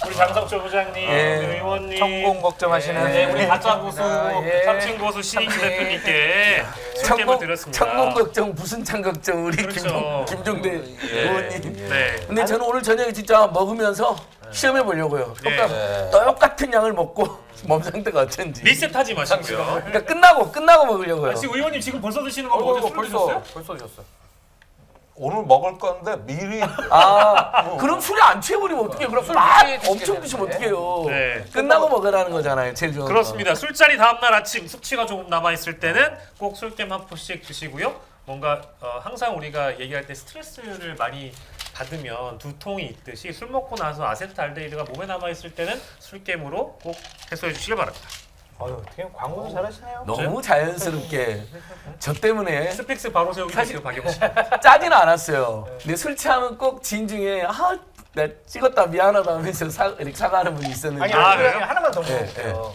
우리 장성철 소장님, 우리 의원님 천공 걱정하시는 네, 우리 가짜 고수, 예. 3층 고수, 시기 김종대 대표님께 술게임을 드렸습니다. 천공 걱정, 부순창 걱정 우리 그렇죠. 김종대 의원님. 네. 근데 저는 오늘 저녁에 진짜 먹으면서 시험해 보려고요. 네. 똑같은 양을 먹고 몸 상태가 어쩐지. 리셋하지 마시고요. 그러니까 끝나고 먹으려고요. 지금 의원님 지금 벌써 드시는 거 어제 술 드셨어요? 벌써 드셨어요. 오늘 먹을 건데 미리 그럼 술이 안 취해버리면 어떡해요? 그럼 술 막 미리 엄청 드시겠는데? 드시면 어떡해요? 네. 끝나고 먹으라는 거잖아요. 제일 좋은 거. 그렇습니다. 술자리 다음날 아침 숙취가 조금 남아있을 때는 꼭 술게임 한 포씩 드시고요. 뭔가 항상 우리가 얘기할 때 스트레스를 많이 받으면 두통이 있듯이 술 먹고 나서 아세트알데히드가 몸에 남아있을 때는 술게임으로 꼭 해소해 주시길 바랍니다. 어떻게 광고도 잘하시네요. 너무 자연스럽게 저 때문에 스픽스 바로 세우기 사실 박영 씨. 짜지는 않았어요. 근데 술 취하면 꼭 진중에 나 찍었다 미안하다 하면서 이렇게 사과하는 분이 있었는데 아니, 아, 그냥 그래요? 하나만 더 네, 물어볼게요.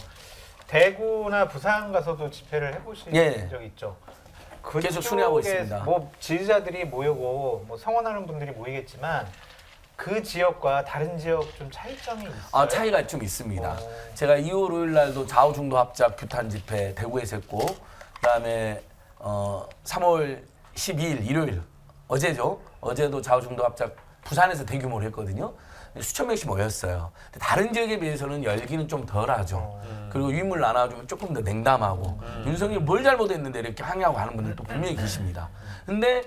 대구나 부산 가서도 집회를 해보신 예. 적 있죠? 계속 순회하고 그쪽에 있습니다. 뭐 지지자들이 모이고 뭐 성원하는 분들이 모이겠지만 그 지역과 다른 지역 좀 차이점이 있어요. 차이가 좀 있습니다. 오. 제가 2월 5일 날도 좌우중도 합작 규탄 집회 대구에서 했고 그다음에 3월 12일 일요일 어제죠. 어제도 좌우중도 합작 부산에서 대규모로 했거든요. 수천 명씩 모였어요. 근데 다른 지역에 비해서는 열기는 좀 덜하죠. 그리고 유인물 나눠주면 조금 더 냉담하고 윤석열이 뭘 잘못했는데 이렇게 항의하고 하는 분들도 분명히 계십니다. 근데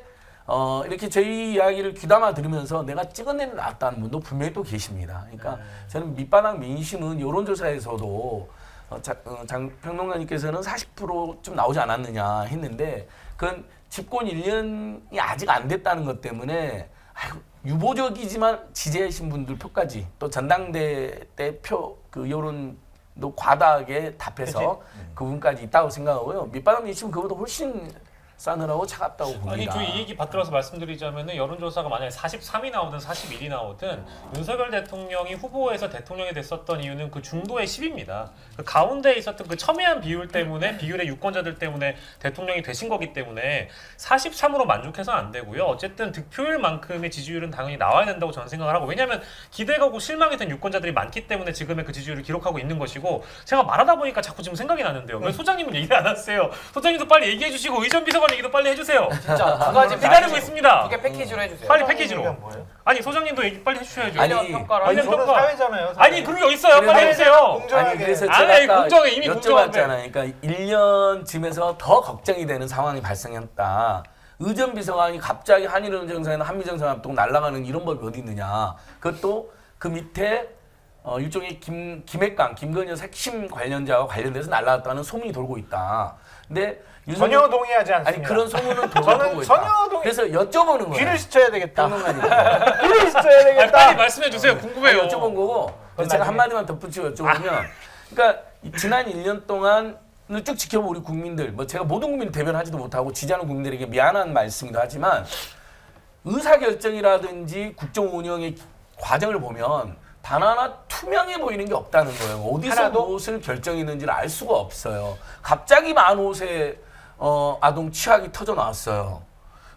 이렇게 저희 이야기를 귀담아 들으면서 내가 찍어내는 낫다는 분도 분명히 또 계십니다. 그러니까 저는 밑바닥 민심은 여론조사에서도 장 평론가님께서는 40%좀 나오지 않았느냐 했는데 그건 집권 1년이 아직 안 됐다는 것 때문에 유보적이지만 지지하신 분들 표까지 또 전당대 때 표 그 여론도 과다하게 답해서 그분까지 있다고 생각하고요. 밑바닥 민심은 그보다 훨씬 싸늘하고 차갑다고 봅니다. 아니 저 이 얘기 받들어서 말씀드리자면은 여론조사가 만약에 43이 나오든 41이 나오든 윤석열 대통령이 후보에서 대통령이 됐었던 이유는 그 중도의 10입니다. 그 가운데에 있었던 그 첨예한 비율 때문에 비율의 유권자들 때문에 대통령이 되신 거기 때문에 43으로 만족해서는 안 되고요. 어쨌든 득표율만큼의 지지율은 당연히 나와야 된다고 저는 생각을 하고 왜냐하면 기대가 고 실망이 된 유권자들이 많기 때문에 지금의 그 지지율을 기록하고 있는 것이고 제가 말하다 보니까 자꾸 지금 생각이 나는데요. 왜 소장님은 얘기를 안 하세요? 소장님도 빨리 얘기해 주시고 의전 비서관 얘기도 빨리 해주세요. 진짜 두 가지 기다리고 있습니다. 두개 패키지로 해주세요. 빨리 패키지로. 이건 뭐예요? 아니 소장님도 얘기 빨리 해주셔야죠. 아니, 1년 평가를 아니 하죠. 저는 평가. 사회잖아요. 아니 그런 게 어딨어요. 빨리 해주세요. 공정하게. 아니 그래서 아니, 제가 아까 공정해, 이미 공정한데. 여쭤봤잖아요. 그러니까 1년쯤에서 더 걱정이 되는 상황이 발생했다. 의전 비서관이 갑자기 한일 정상회담, 한미 정상회담 날아가는 이런 법이 어디 있느냐. 그것도 그 밑에 일종의 김핵강, 김건희 여사 핵심 관련자와 관련돼서 날아갔다는 소문이 돌고 있다. 근데 전혀 동의하지 않습니다. 아니 그런 소문은 돌고 저는 있다. 전혀 동의. 그래서 여쭤보는 거예요. 귀를 스쳐야 되겠다. 평론가니까. 귀를 스쳐야 아니, 되겠다. 빨리 말씀해 주세요. 궁금해요. 여쭤본 거고 그래서 제가 나중에. 한마디만 덧붙이고 여쭤보면 그러니까 지난 1년 동안 쭉 지켜본 우리 국민들 뭐 제가 모든 국민을 대변하지도 못하고 지지하는 국민들에게 미안한 말씀이기도 하지만 의사결정이라든지 국정 운영의 과정을 보면 단 하나 투명해 보이는 게 없다는 거예요. 어디서 하나도? 무엇을 결정했는지를 알 수가 없어요. 갑자기 만 5세 아동 취약이 터져 나왔어요.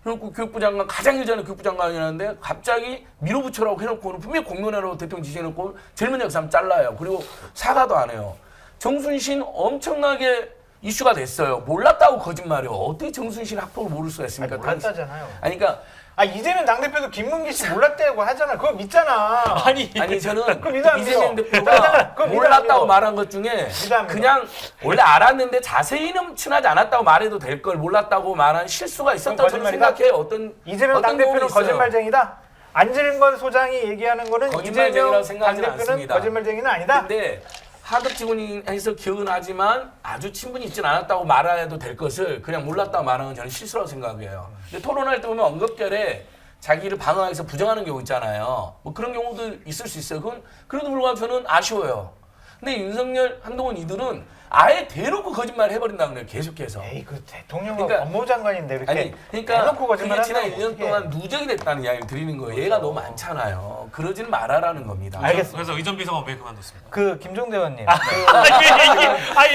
그리고 교육부 장관 가장 일전에 교육부 장관이었는데 갑자기 밀어붙여라고 해놓고는 분명히 공론회로 대통령 지시해놓고 젊은 역사람 잘라요. 그리고 사과도 안 해요. 정순신 엄청나게 이슈가 됐어요. 몰랐다고 거짓말이요. 어떻게 정순신 학폭을 모를 수가 있습니까? 몰랐다잖아요. 아니 그러니까 이재명 당대표도 김문기 씨 몰랐다고 하잖아. 그거 믿잖아. 아니 저는 그거 믿어 안 이재명 믿어? 대표가 그거 믿어 안 몰랐다고 믿어? 말한 것 중에 믿어 안 믿어? 그냥 원래 알았는데 자세히는 친하지 않았다고 말해도 될 걸 몰랐다고 말한 실수가 있었다고 저는 거짓말이다? 생각해요. 어떤 이재명 어떤 당대표는 경우는 있어요. 거짓말쟁이다. 안질건 소장이 얘기하는 거는 거짓말쟁이라고 이재명 생각하지는 당대표는 않습니다. 거짓말쟁이는 아니다. 근데 하급 직원에서 기억은 하지만 아주 친분이 있진 않았다고 말해도 될 것을 그냥 몰랐다고 말하는 건 저는 실수라고 생각해요. 근데 토론할 때 보면 언급결에 자기를 방어하기 위해서 부정하는 경우 있잖아요. 뭐 그런 경우도 있을 수 있어요. 그건 그래도 불구하고 저는 아쉬워요. 근데 윤석열, 한동훈 이들은 아예 대놓고 거짓말 해버린다는 거예요. 계속해서. 에이 그 대통령과 그러니까- 법무부 장관인데 이렇게 아니, 그러니까 대놓고 그게 거짓말 지난 한다고 1년 어떡해. 동안 누적이 됐다는 이야기를 드리는 거예요. 얘가 너무 많잖아요. 그러지는 말아라는 겁니다. 알겠습니다. 그래서 의전 비서관 왜 그만뒀습니까? 그 김종대 의원님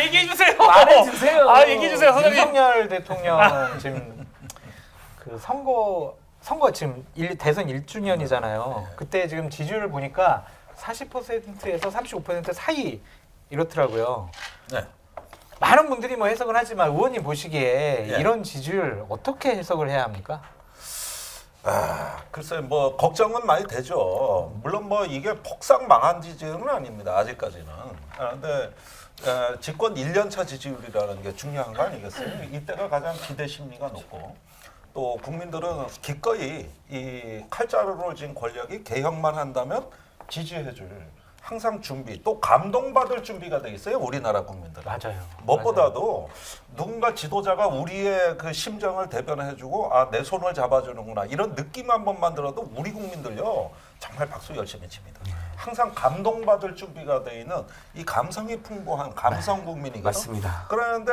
얘기해 주세요. 말해주세요. 얘기해 주세요, 선생님. 윤석열 대통령 지금 그 선거 지금 대선 1주년이잖아요. 그때 지금 지지율을 보니까 40%에서 35% 사이 이렇더라고요. 네. 많은 분들이 뭐 해석을 하지만 의원님 보시기에 예. 이런 지지율 어떻게 해석을 해야 합니까? 글쎄 뭐 걱정은 많이 되죠. 물론 뭐 이게 폭삭 망한 지지율은 아닙니다. 아직까지는. 근데 집권 1년차 지지율이라는 게 중요한 거 아니겠어요? 이때가 가장 기대 심리가 높고 또 국민들은 기꺼이 이 칼자루를 쥔 권력이 개혁만 한다면 지지해줄 항상 준비 또 감동받을 준비가 돼 있어요. 우리나라 국민들은. 맞아요. 무엇보다도 누군가 지도자가 우리의 그 심정을 대변해주고 아 내 손을 잡아주는구나 이런 느낌 한 번만 들어도 우리 국민들요 정말 박수 열심히 칩니다. 항상 감동받을 준비가 돼 있는 이 감성이 풍부한 감성 국민이거든요. 맞습니다. 그런데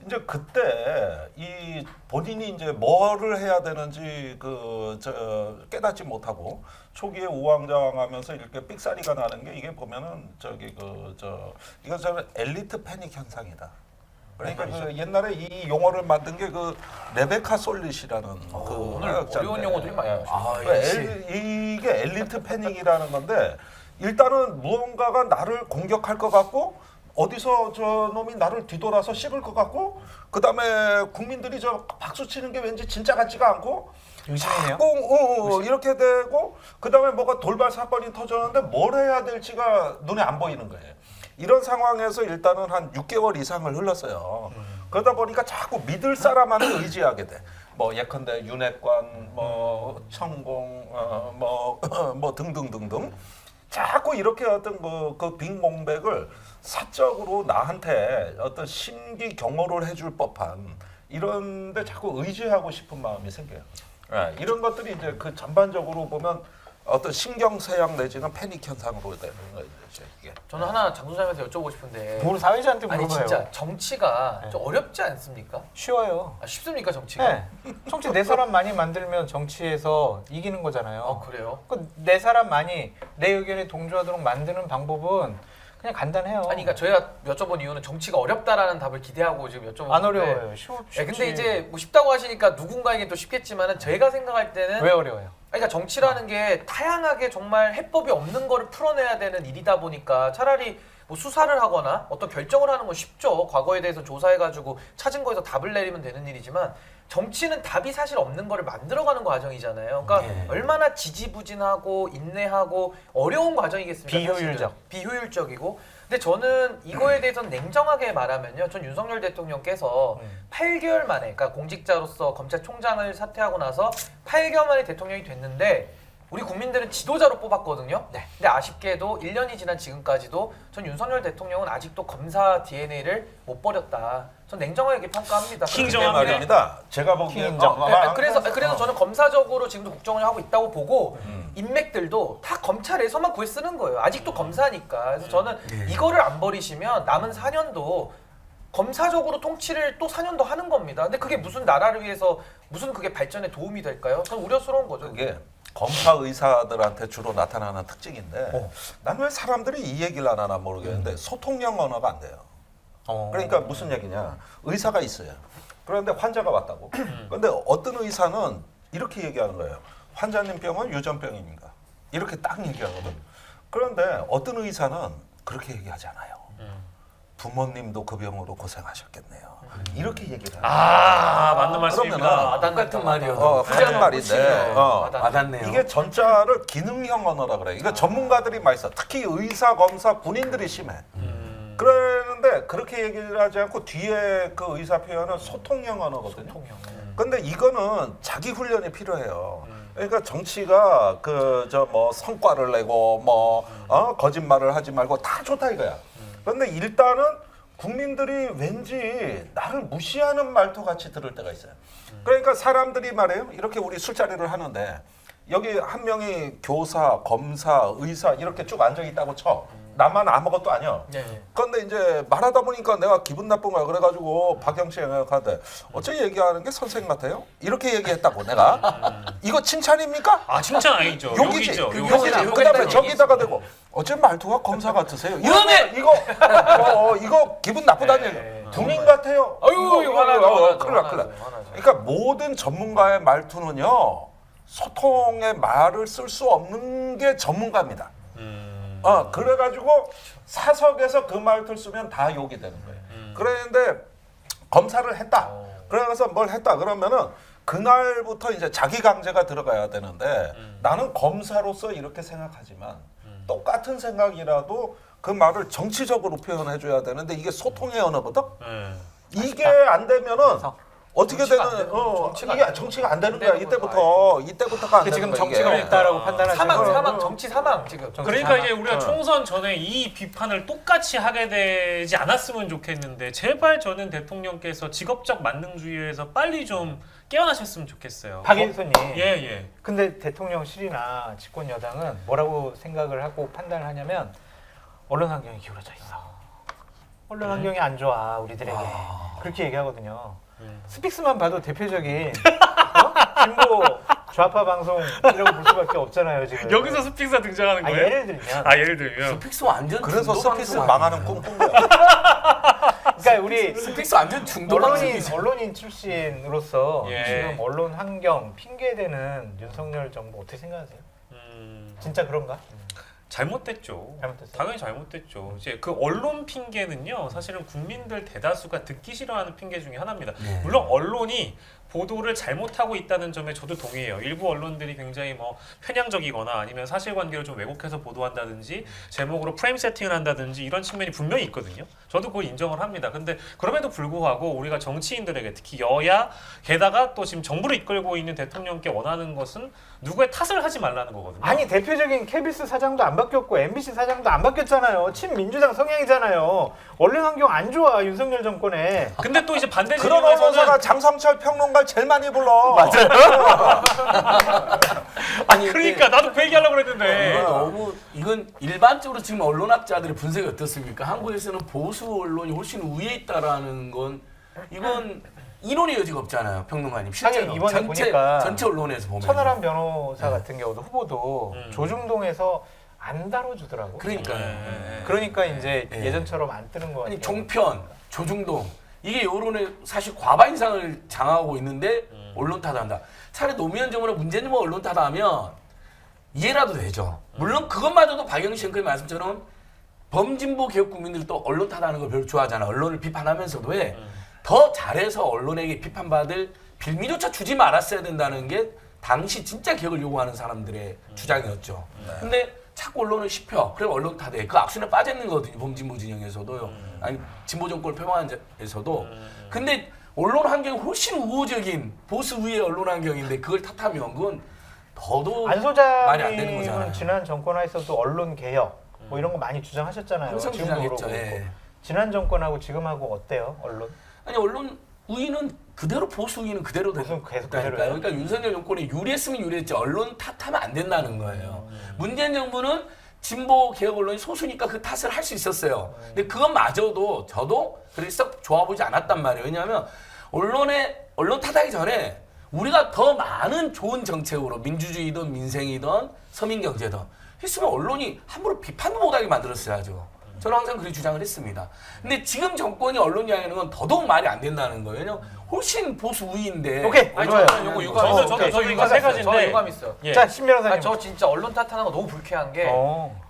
이제 그때 이 본인이 이제 뭐를 해야 되는지 깨닫지 못하고 초기에 우왕좌왕하면서 이렇게 삑사리가 나는 게 이게 보면은 이거 저는 엘리트 패닉 현상이다. 그러니까 그 옛날에 이 용어를 만든 게 그 레베카 솔릿이라는 그 오늘 화학자인데. 어려운 용어들이 많이 나오시네요. 이게 엘리트 패닉이라는 건데 일단은 무언가가 나를 공격할 것 같고 어디서 저 놈이 나를 뒤돌아서 씹을 것 같고 그다음에 국민들이 저 박수 치는 게 왠지 진짜 같지가 않고 의심이네요. 자꾸 이렇게 되고 그다음에 뭐가 돌발 사건이 터졌는데 뭘 해야 될지가 눈에 안 보이는 거예요. 이런 상황에서 일단은 한 6개월 이상을 흘렀어요. 그러다 보니까 자꾸 믿을 사람만을 의지하게 돼. 뭐 예컨대 윤핵관, 뭐 천공, 뭐 등등등등. 자꾸 이렇게 어떤 그 빈공백을 사적으로 나한테 어떤 심기 경호를 해줄 법한 이런데 자꾸 의지하고 싶은 마음이 생겨요. 이런 것들이 이제 그 전반적으로 보면 어떤 신경쇠약 내지는 패닉 현상으로 되는 거죠. 이게. 저는 하나 장 소장님한테 여쭤보고 싶은데 뭘 사회자한테 아니 물어봐요. 진짜 정치가 네. 좀 어렵지 않습니까? 쉬워요. 쉽습니까 정치가? 네. 정치 내 사람 많이 만들면 정치에서 이기는 거잖아요. 그래요? 내 사람 많이 내 의견에 동조하도록 만드는 방법은 그냥 간단해요. 아니 그러니까 저희가 여쭤본 이유는 정치가 어렵다라는 답을 기대하고 지금 여쭤본 안 건데 어려워요. 쉽지. 네, 근데 이제 뭐 쉽다고 하시니까 누군가에게 또 쉽겠지만은 제가 생각할 때는 왜 어려워요? 그러니까 정치라는 게 다양하게 정말 해법이 없는 거를 풀어내야 되는 일이다 보니까 차라리 뭐 수사를 하거나 어떤 결정을 하는 건 쉽죠. 과거에 대해서 조사해가지고 찾은 거에서 답을 내리면 되는 일이지만 정치는 답이 사실 없는 거를 만들어가는 과정이잖아요. 그러니까 네. 얼마나 지지부진하고 인내하고 어려운 과정이겠습니까? 비효율적. 사실은. 비효율적이고. 근데 저는 이거에 대해서는 냉정하게 말하면요. 전 윤석열 대통령께서 8개월 만에, 그러니까 공직자로서 검찰총장을 사퇴하고 나서 8개월 만에 대통령이 됐는데 우리 국민들은 지도자로 뽑았거든요. 네. 근데 아쉽게도 1년이 지난 지금까지도 전 윤석열 대통령은 아직도 검사 DNA를 못 버렸다. 전 냉정하게 평가합니다. 킹 그게 인정합니다. 말입니다. 제가 보기엔 인정. 그래서 저는 검사적으로 지금도 국정을 하고 있다고 보고 인맥들도 다 검찰에서만 구해 쓰는 거예요. 아직도 검사니까. 그래서 저는 이거를 안 버리시면 남은 4년도 검사적으로 통치를 또 4년도 하는 겁니다. 근데 그게 무슨 나라를 위해서 무슨 그게 발전에 도움이 될까요? 전 우려스러운 거죠. 그게 검사 의사들한테 주로 나타나는 특징인데 난 왜 사람들이 이 얘기를 안 하나 모르겠는데 소통형 언어가 안 돼요. 그러니까 무슨 얘기냐? 의사가 있어요. 그런데 환자가 왔다고. 그런데 어떤 의사는 이렇게 얘기하는 거예요. 환자님 병은 유전병입니다. 이렇게 딱 얘기하거든. 그런데 어떤 의사는 그렇게 얘기하지 않아요. 부모님도 그 병으로 고생하셨겠네요. 이렇게 얘기를 해요. 맞는 말씀입니다. 그러면은 똑같은 말이요. 같은 말인데 와닿네요. 이게 전자를 기능형 언어라 그래. 이거 전문가들이 많이 써. 특히 의사, 검사, 군인들이 심해. 그러는데 그렇게 얘기를 하지 않고 뒤에 그 의사 표현은 소통형 언어거든요. 소통형. 근데 이거는 자기 훈련이 필요해요. 그러니까 정치가 뭐 성과를 내고 거짓말을 하지 말고 다 좋다 이거야. 그런데 일단은 국민들이 왠지 나를 무시하는 말투 같이 들을 때가 있어요. 그러니까 사람들이 말해요. 이렇게 우리 술자리를 하는데 여기 한 명이 교사, 검사, 의사 이렇게 쭉 앉아 있다고 쳐. 나만 아무것도 아니야. 네. 그런데 이제 말하다 보니까 내가 기분 나쁜 거야. 그래가지고 박영식 생각하는데 어째 얘기하는 게 선생님 같아요? 이렇게 얘기했다고 내가. 이거 칭찬입니까? 칭찬 아니죠. 욕이지. 욕이죠. 욕이지. 그다음에 저기다가 대고 어째 말투가 검사 같으세요? 의원님! 이거 기분 나쁘다는 얘기. 군인 같아요. 아유, 이거 화나죠. 큰일 나. 그러니까 모든 전문가의 말투는요. 소통의 말을 쓸 수 없는 게 전문가입니다. 그래가지고 사석에서 그 말투를 쓰면 다 욕이 되는 거예요. 그랬는데 검사를 했다. 그래서 뭘 했다 그러면은 그날부터 이제 자기 강제가 들어가야 되는데 나는 검사로서 이렇게 생각하지만 똑같은 생각이라도 그 말을 정치적으로 표현해줘야 되는데 이게 소통의 언어거든. 이게 안 되면은 어떻게 정치가 안 되는 되는, 이게 정치가 안 되는 거야. 되는 이때부터가 안 되는 지금 거야. 정치가 이게. 없다라고 판단하시는 사망 정치 사망 지금. 그러니까 이제 우리가 총선 전에 이 비판을 똑같이 하게 되지 않았으면 좋겠는데 제발 저는 대통령께서 직업적 만능주의에서 빨리 좀 깨어나셨으면 좋겠어요. 박일선님. 예. 근데 대통령실이나 집권 여당은 뭐라고 생각을 하고 판단을 하냐면 언론 환경이 기울어져 있어. 언론 환경이 안 좋아 우리들에게. 그렇게 얘기하거든요. 스픽스만 봐도 대표적인 진보 좌파 방송이라고 볼 수밖에 없잖아요 지금. 여기서 스픽스가 등장하는 거예요? 예를 들면 스픽스 완전 그래서 중도 스피스 방송 망하는 아니에요? 꿈꾼 거야. 그러니까 우리 스픽스 완전 중도 방송이지. 언론인 출신으로서 예. 지금 언론 환경 핑계대는 윤석열 정부 어떻게 생각하세요? 진짜 그런가? 잘못됐죠. 잘못됐어요? 당연히 잘못됐죠. 이제 그 언론 핑계는요, 사실은 국민들 대다수가 듣기 싫어하는 핑계 중에 하나입니다. 네. 물론 언론이 보도를 잘못하고 있다는 점에 저도 동의해요. 일부 언론들이 굉장히 뭐 편향적이거나 아니면 사실관계를 좀 왜곡해서 보도한다든지 제목으로 프레임 세팅을 한다든지 이런 측면이 분명히 있거든요. 저도 그걸 인정을 합니다. 근데 그럼에도 불구하고 우리가 정치인들에게 특히 여야 게다가 또 지금 정부를 이끌고 있는 대통령께 원하는 것은 누구의 탓을 하지 말라는 거거든요. 아니 대표적인 KBS 사장도 안 바뀌었고 MBC 사장도 안 바뀌었잖아요. 친민주당 성향이잖아요. 언론 환경 안 좋아 윤석열 정권에. 근데 또 이제 반대 그런 진영에서는 언론사가 장성철 평론가를 제일 많이 불러. 아니 그러니까 나도 그 얘기하려고 그랬는데 이건 너무 이건 일반적으로 지금 언론학자들의 분석이 어떻습니까? 한국에서는 보수 언론이 훨씬 위에 있다라는 건 이건 인원의 여지가 없잖아요, 평론가님. 실제로 아니, 이번에 보니까 전체 언론에서 보면 천하람 변호사 같은 경우도 후보도 음. 조중동에서 안 다뤄주더라고. 그러니까 그러니까 이제 예. 예전처럼 안 뜨는 거 같아요. 아니 종편, 조중동 이게 여론의 사실 과반 이상을 장악하고 있는데 언론 탓한다. 차라리 노무현 정부나 문재인 정부가 언론 탓하면 이해라도 되죠. 물론 그것마저도 박영신 앵커의 말씀처럼 범진보 개혁 국민들이 또 언론 탓하는 걸 별로 좋아하잖아. 언론을 비판하면서도 왜 더 잘해서 언론에게 비판받을 빌미조차 주지 말았어야 된다는 게 당시 진짜 개혁을 요구하는 사람들의 주장이었죠. 근데 자꾸 언론을 씹혀. 그리고 언론 탓해. 그 악순환에 빠져 있는 거거든요. 범진보 진영에서도요. 아니 진보 정권을 폄하한 데서도. 근데 언론 환경이 훨씬 우호적인 보수 위의 언론 환경인데 그걸 탓하면 그건 더더욱 안 말이 안 되는 소장님은 거잖아요. 지난 정권 하에서도 언론 개혁 뭐 이런 거 많이 주장하셨잖아요. 항상 지금도 주장했죠. 그러고. 예. 지난 정권하고 지금하고 어때요 언론? 아니 언론 우위는 그대로 보수 우위는 그대로 무슨 계속 됐다니까요. 그대로예요? 그러니까 윤석열 정권이 유리했으면 유리했지 언론 탓하면 안 된다는 거예요. 문재인 정부는 진보 개혁 언론이 소수니까 그 탓을 할 수 있었어요. 근데 그것마저도 저도 그래서 좋아 보지 않았단 말이에요. 왜냐하면 언론 탓하기 전에 우리가 더 많은 좋은 정책으로 민주주의든 민생이든 서민경제든 했으면 언론이 함부로 비판도 못하게 만들었어야죠. 저는 항상 그렇게 주장을 했습니다. 근데 지금 정권이 언론 이야기하는 건 더더욱 말이 안 된다는 거예요. 왜냐면 훨씬 보수 우위인데. 오케이. 아니 좋아요. 저는 요거 유감 저도 있어요. 저도 저 유감 세 가지인데. 저 유감 있어요. 예. 자, 신 변호사님. 저 진짜 언론 탓하는 거 너무 불쾌한 게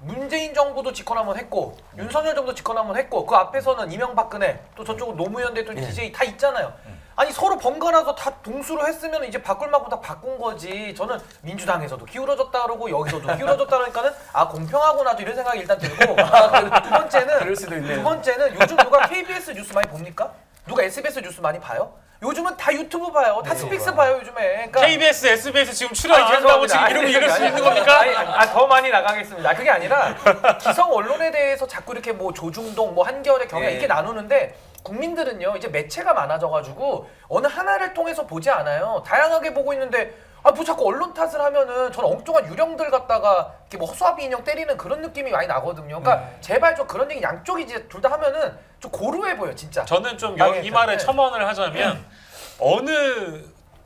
문재인 정부도 집권 한번 했고 윤석열 정부도 집권 한번 했고 그 앞에서는 이명박근혜 또 저쪽은 노무현 대통령 DJ 다 있잖아요. 아니 서로 번갈아서 다 동수로 했으면 이제 바꿀 만큼 다 바꾼 거지. 저는 민주당에서도 기울어졌다 그러고 여기서도 기울어졌다 그러니까는 아 공평하구나 이런 생각이 일단 들고 두 번째는 그럴 수도 있네요. 두 번째는 요즘 누가 KBS 뉴스 많이 봅니까? 누가 SBS 뉴스 많이 봐요? 요즘은 다 유튜브 봐요. 다 스픽스 봐요 요즘에. 그러니까 KBS, SBS 지금 출연 안 아니, 한다고 죄송합니다. 지금 이러고 아니, 이럴 수 아니, 있는 겁니까? 아니, 더 많이 나가겠습니다. 그게 아니라 기성 언론에 대해서 자꾸 이렇게 뭐 조중동, 뭐 한겨레, 경향 예. 이렇게 나누는데 국민들은요 이제 매체가 많아져가지고 어느 하나를 통해서 보지 않아요. 다양하게 보고 있는데 뭐 자꾸 언론 탓을 하면은 저는 엉뚱한 유령들 갖다가 이렇게 뭐 허수아비 인형 때리는 그런 느낌이 많이 나거든요. 그러니까 제발 좀 그런 얘기 양쪽이 이제 둘 다 하면은 좀 고루해 보여 진짜. 저는 좀 이 네. 말에 첨언을 하자면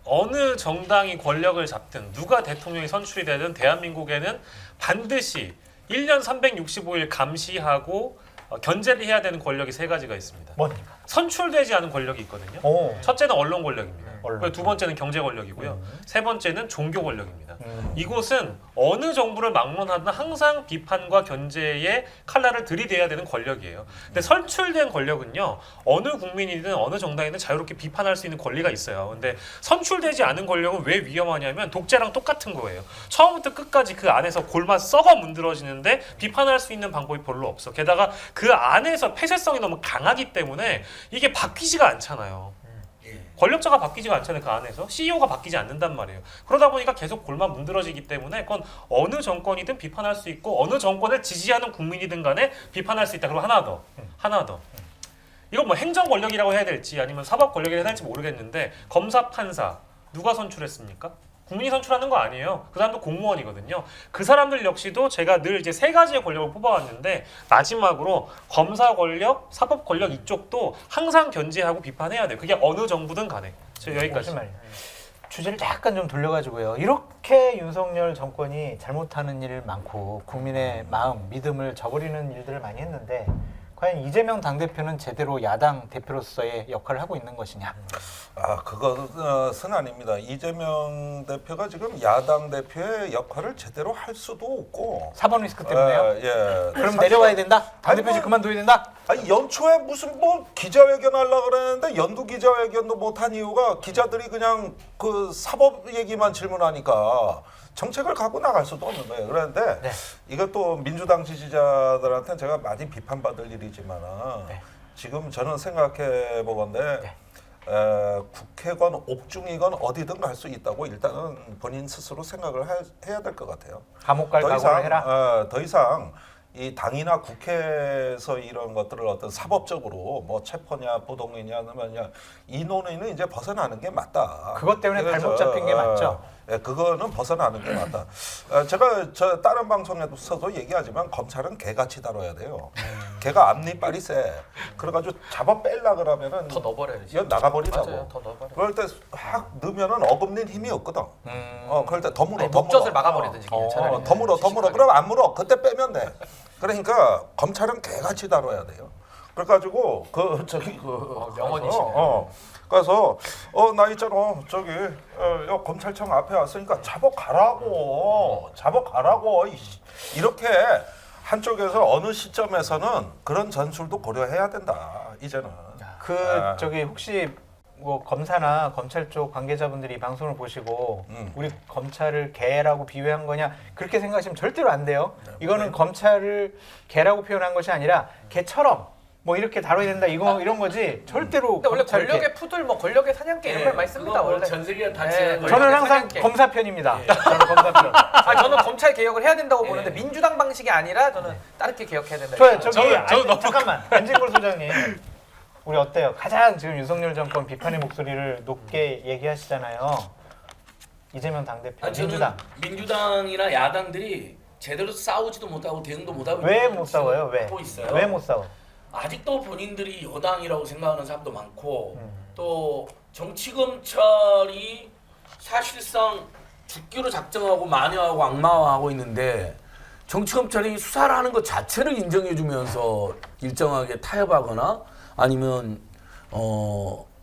어느 정당이 권력을 잡든 누가 대통령이 선출이 되든 대한민국에는 반드시 1년 365일 감시하고 견제를 해야 되는 권력이 세 가지가 있습니다. 뭡니까? 선출되지 않은 권력이 있거든요. 오. 첫째는 언론 권력입니다. 언론. 그리고 두 번째는 경제 권력이고요. 세 번째는 종교 권력입니다. 음. 이곳은 어느 정부를 막론하든 항상 비판과 견제의 칼날을 들이대야 되는 권력이에요. 근데 선출된 권력은요, 어느 국민이든 어느 정당이든 자유롭게 비판할 수 있는 권리가 있어요. 근데 선출되지 않은 권력은 왜 위험하냐면 독재랑 똑같은 거예요. 처음부터 끝까지 그 안에서 골마 썩어 문드러지는데 비판할 수 있는 방법이 별로 없어. 게다가 그 안에서 폐쇄성이 너무 강하기 때문에 이게 바뀌지가 않잖아요. 권력자가 바뀌지가 않잖아요. 그 안에서 CEO가 바뀌지 않는단 말이에요. 그러다 보니까 계속 골마 문드러지기 때문에 그건 어느 정권이든 비판할 수 있고 어느 정권을 지지하는 국민이든 간에 비판할 수 있다. 그리고 하나 더 이건 뭐 행정 권력이라고 해야 될지 아니면 사법 권력이라고 해야 될지 모르겠는데 검사 판사 누가 선출했습니까? 국민이 선출하는 거 아니에요. 그 사람도 공무원이거든요. 그 사람들 역시도 제가 늘 이제 세 가지의 권력을 뽑아왔는데 마지막으로 검사 권력, 사법 권력 이쪽도 항상 견제하고 비판해야 돼요. 그게 어느 정부든 간에. 저 여기까지. 무슨 말이에요? 주제를 약간 좀 돌려가지고요. 이렇게 윤석열 정권이 잘못하는 일 많고 국민의 마음, 믿음을 저버리는 일들을 많이 했는데 과연 이재명 당대표는 제대로 야당 대표로서의 역할을 하고 있는 것이냐? 그것은 아닙니다. 이재명 대표가 지금 야당 대표의 역할을 제대로 할 수도 없고. 사법 리스크 때문에요? 예. 그럼 사실- 내려와야 된다? 당대표직 아니, 뭐- 그만둬야 된다? 아니 연초에 무슨 뭐 기자회견 하려고 그랬는데 연두 기자회견도 못한 이유가 기자들이 그냥 그 사법 얘기만 질문하니까 정책을 갖고 나갈 수도 없는 거예요. 그런데 네. 이것도 민주당 지지자들한테는 제가 많이 비판받을 일이지만은 네. 지금 저는 생각해 보건데 네. 국회건 옥중이건 어디든 갈 수 있다고 일단은 본인 스스로 생각을 해야 될 것 같아요. 감옥 갈 각오를 해라? 더 이상 이 당이나 국회에서 이런 것들을 어떤 사법적으로 뭐 체포냐 부동이냐 뭐냐 이 논의는 이제 벗어나는 게 맞다. 그것 때문에 그래서, 발목 잡힌 게 맞죠? 예, 그거는 벗어나는 게 맞다. 제가 저 다른 방송에서도 얘기하지만 검찰은 개같이 다뤄야 돼요. 개가 앞니빨이 세. 그래가지고 잡아 뺄라 그러면은 더 넣어버려야지. 이거 나가버리라고. 맞아요. 더 넣어버려. 그럴 때 확 넣으면은 어금니는 힘이 없거든. 그럴 때 더 물어, 아니, 더 목젖을 물어. 막아버리든지 그냥 차라리. 더 물어. 그럼 안 물어. 그때 빼면 돼. 그러니까 검찰은 개같이 다뤄야 돼요. 그래가지고 명언이시네. 그래서 나 있잖아 저기 검찰청 앞에 왔으니까 잡아가라고 이렇게 한쪽에서 어느 시점에서는 그런 전술도 고려해야 된다 이제는. 저기 혹시 뭐 검사나 검찰 쪽 관계자분들이 방송을 보시고 우리 검찰을 개라고 비유한 거냐 그렇게 생각하시면 절대로 안 돼요. 이거는 검찰을 개라고 표현한 것이 아니라 개처럼 뭐 이렇게 다뤄야 된다 이런 거지 절대로. 근데 원래 검찰 권력의 푸들, 뭐 권력의 사냥개 이런 말 많이 씁니다. 그거 뭐 원래. 전 세계가 다 네, 지는 권력의 저는 항상 사냥개. 검사 편입니다. 저는 검사 편. 저는 검찰 개혁을 해야 된다고 보는데 민주당 방식이 아니라 저는 다르게 개혁해야 된다. 잠깐만 안진걸 소장님 우리 어때요? 가장 지금 윤석열 정권 비판의 목소리를 높게 얘기하시잖아요. 이재명 당대표, 민주당. 민주당이나 야당들이 제대로 싸우지도 못하고 대응도 못하고 왜 못 싸워요? 왜? 하고 있어요. 왜 못 싸워? 아직도 본인들이 여당이라고 생각하는 사람도 많고 또 정치검찰이 사실상 죽기로 작정하고 만여하고 악마화하고 있는데 정치검찰이 수사를 하는 것 자체를 인정해주면서 일정하게 타협하거나 아니면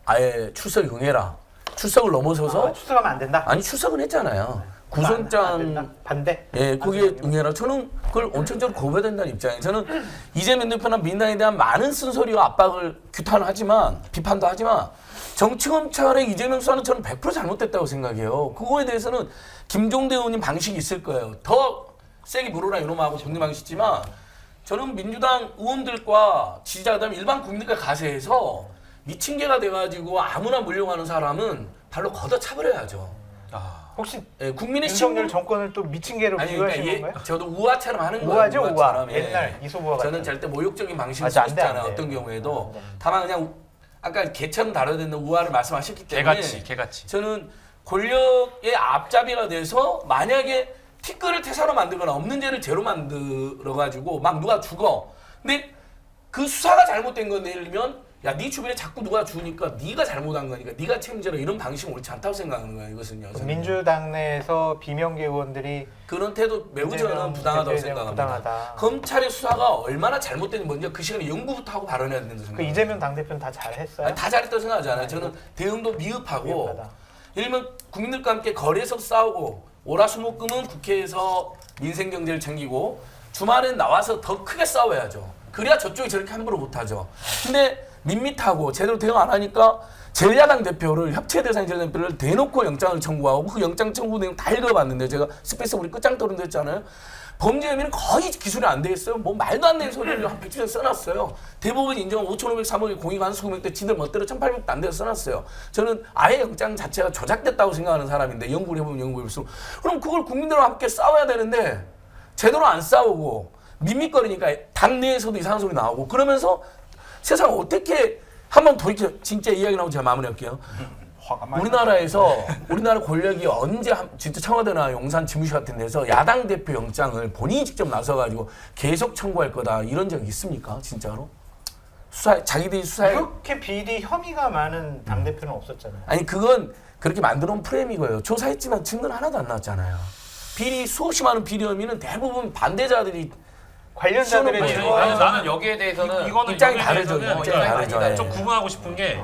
아예 출석 응해라. 출석을 넘어서서 출석하면 안 된다? 아니 출석은 했잖아요. 안 구속장 된다? 반대? 예, 거기에 응해라. 저는 그걸 원천적으로 거부해야 된다는 입장이에요. 저는 이재명 대표나 민당에 대한 많은 쓴소리와 압박을 규탄하지만 비판도 하지만 정치검찰의 이재명 수사는 저는 100% 잘못됐다고 생각해요. 그거에 대해서는 김종대 의원님 방식이 있을 거예요. 더 세게 물어라 이놈하고 정리 방식이지만 저는 민주당 의원들과 지지자 그다음에 일반 국민들과 가세해서 미친 개가 돼가지고 아무나 몰려가는 사람은 발로 걷어차버려야죠. 혹시 예, 국민의 윤석열 신분 정권을 또 미친 개로 아니 비유하시는 그러니까 건가요? 저도 우화처럼 하는 거예요. 우화죠, 우화. 우화처럼. 예. 옛날 이소부화 같은. 저는 절대 모욕적인 방식을 맞아, 쓰지 안 돼, 안 않아요. 돼. 어떤 경우에도 다만 그냥 아까 개처럼 다뤄야 되는 우화를 말씀하셨기 때문에 개같이. 저는 권력의 앞잡이가 돼서 만약에 티끌을 태사로 만들거나 없는 죄를 죄로 만들어가지고 막 누가 죽어. 근데 그 수사가 잘못된 건데 예를 들면 야, 네 주변에 자꾸 누가 주니까 네가 잘못한 거니까 네가 책임져라 이런 방식은 옳지 않다고 생각하는 거예요. 이것은요. 저는. 민주당 내에서 비명계 의원들이 그런 태도 매우 저는 부당하다고 대표에 대한 생각합니다. 부당하다. 검찰의 수사가 얼마나 잘못됐는지 먼저 그 시간에 연구부터 하고 발언해야 된다고 그 생각합니다. 이재명 당대표는 다 잘했어요. 아니, 다 잘했다고 생각하지 않아요. 저는 대응도 미흡하고 미흡하다. 예를 들면 국민들과 함께 거리에서 싸우고 월화수목금은 국회에서 민생 경제를 챙기고 주말엔 나와서 더 크게 싸워야죠. 그래야 저쪽이 저렇게 함부로 못하죠. 근데 밋밋하고 제대로 대응 안 하니까 제1야당 대표를 협치의 대상 제1야당 대표를 대놓고 영장을 청구하고 그 영장 청구 내용 다 읽어봤는데 제가 스페이스 우리 끝장 토론도 했잖아요. 범죄 혐의는 거의 기술이 안 돼 있어요. 뭐 말도 안 되는 소리를 한 100주 써놨어요. 대법원 인정한 5,503억의 공익완수금액도 지들 멋대로 1,800도 안 돼서 써놨어요. 저는 아예 영장 자체가 조작됐다고 생각하는 사람인데 연구를 해보면 연구를 해볼수록 그럼 그걸 국민들과 함께 싸워야 되는데 제대로 안 싸우고 밋밋거리니까 당내에서도 이상한 소리 나오고 그러면서 세상 어떻게 한번 돌이켜 진짜 이야기 나오고 제가 마무리할게요. 화가 많이 우리나라 권력이 언제 진짜 청와대나 용산 지무실 같은 데서 야당 대표 영장을 본인이 직접 나서가지고 계속 청구할 거다 이런 적 있습니까? 진짜로? 자기들이 수사에 그렇게 비리 혐의가 많은 당대표는 없었잖아요. 아니 그건 그렇게 만들어온 프레임이고요. 조사했지만 증거는 하나도 안 나왔잖아요. 비리 수없이 많은 비리 혐의는 대부분 반대자들이 관련자들의 시험을 증거 아니, 나는 여기에 대해서는 이거는 입장이 여기에 다르죠. 대해서는 입장이 다르죠. 예. 좀 구분하고 싶은 게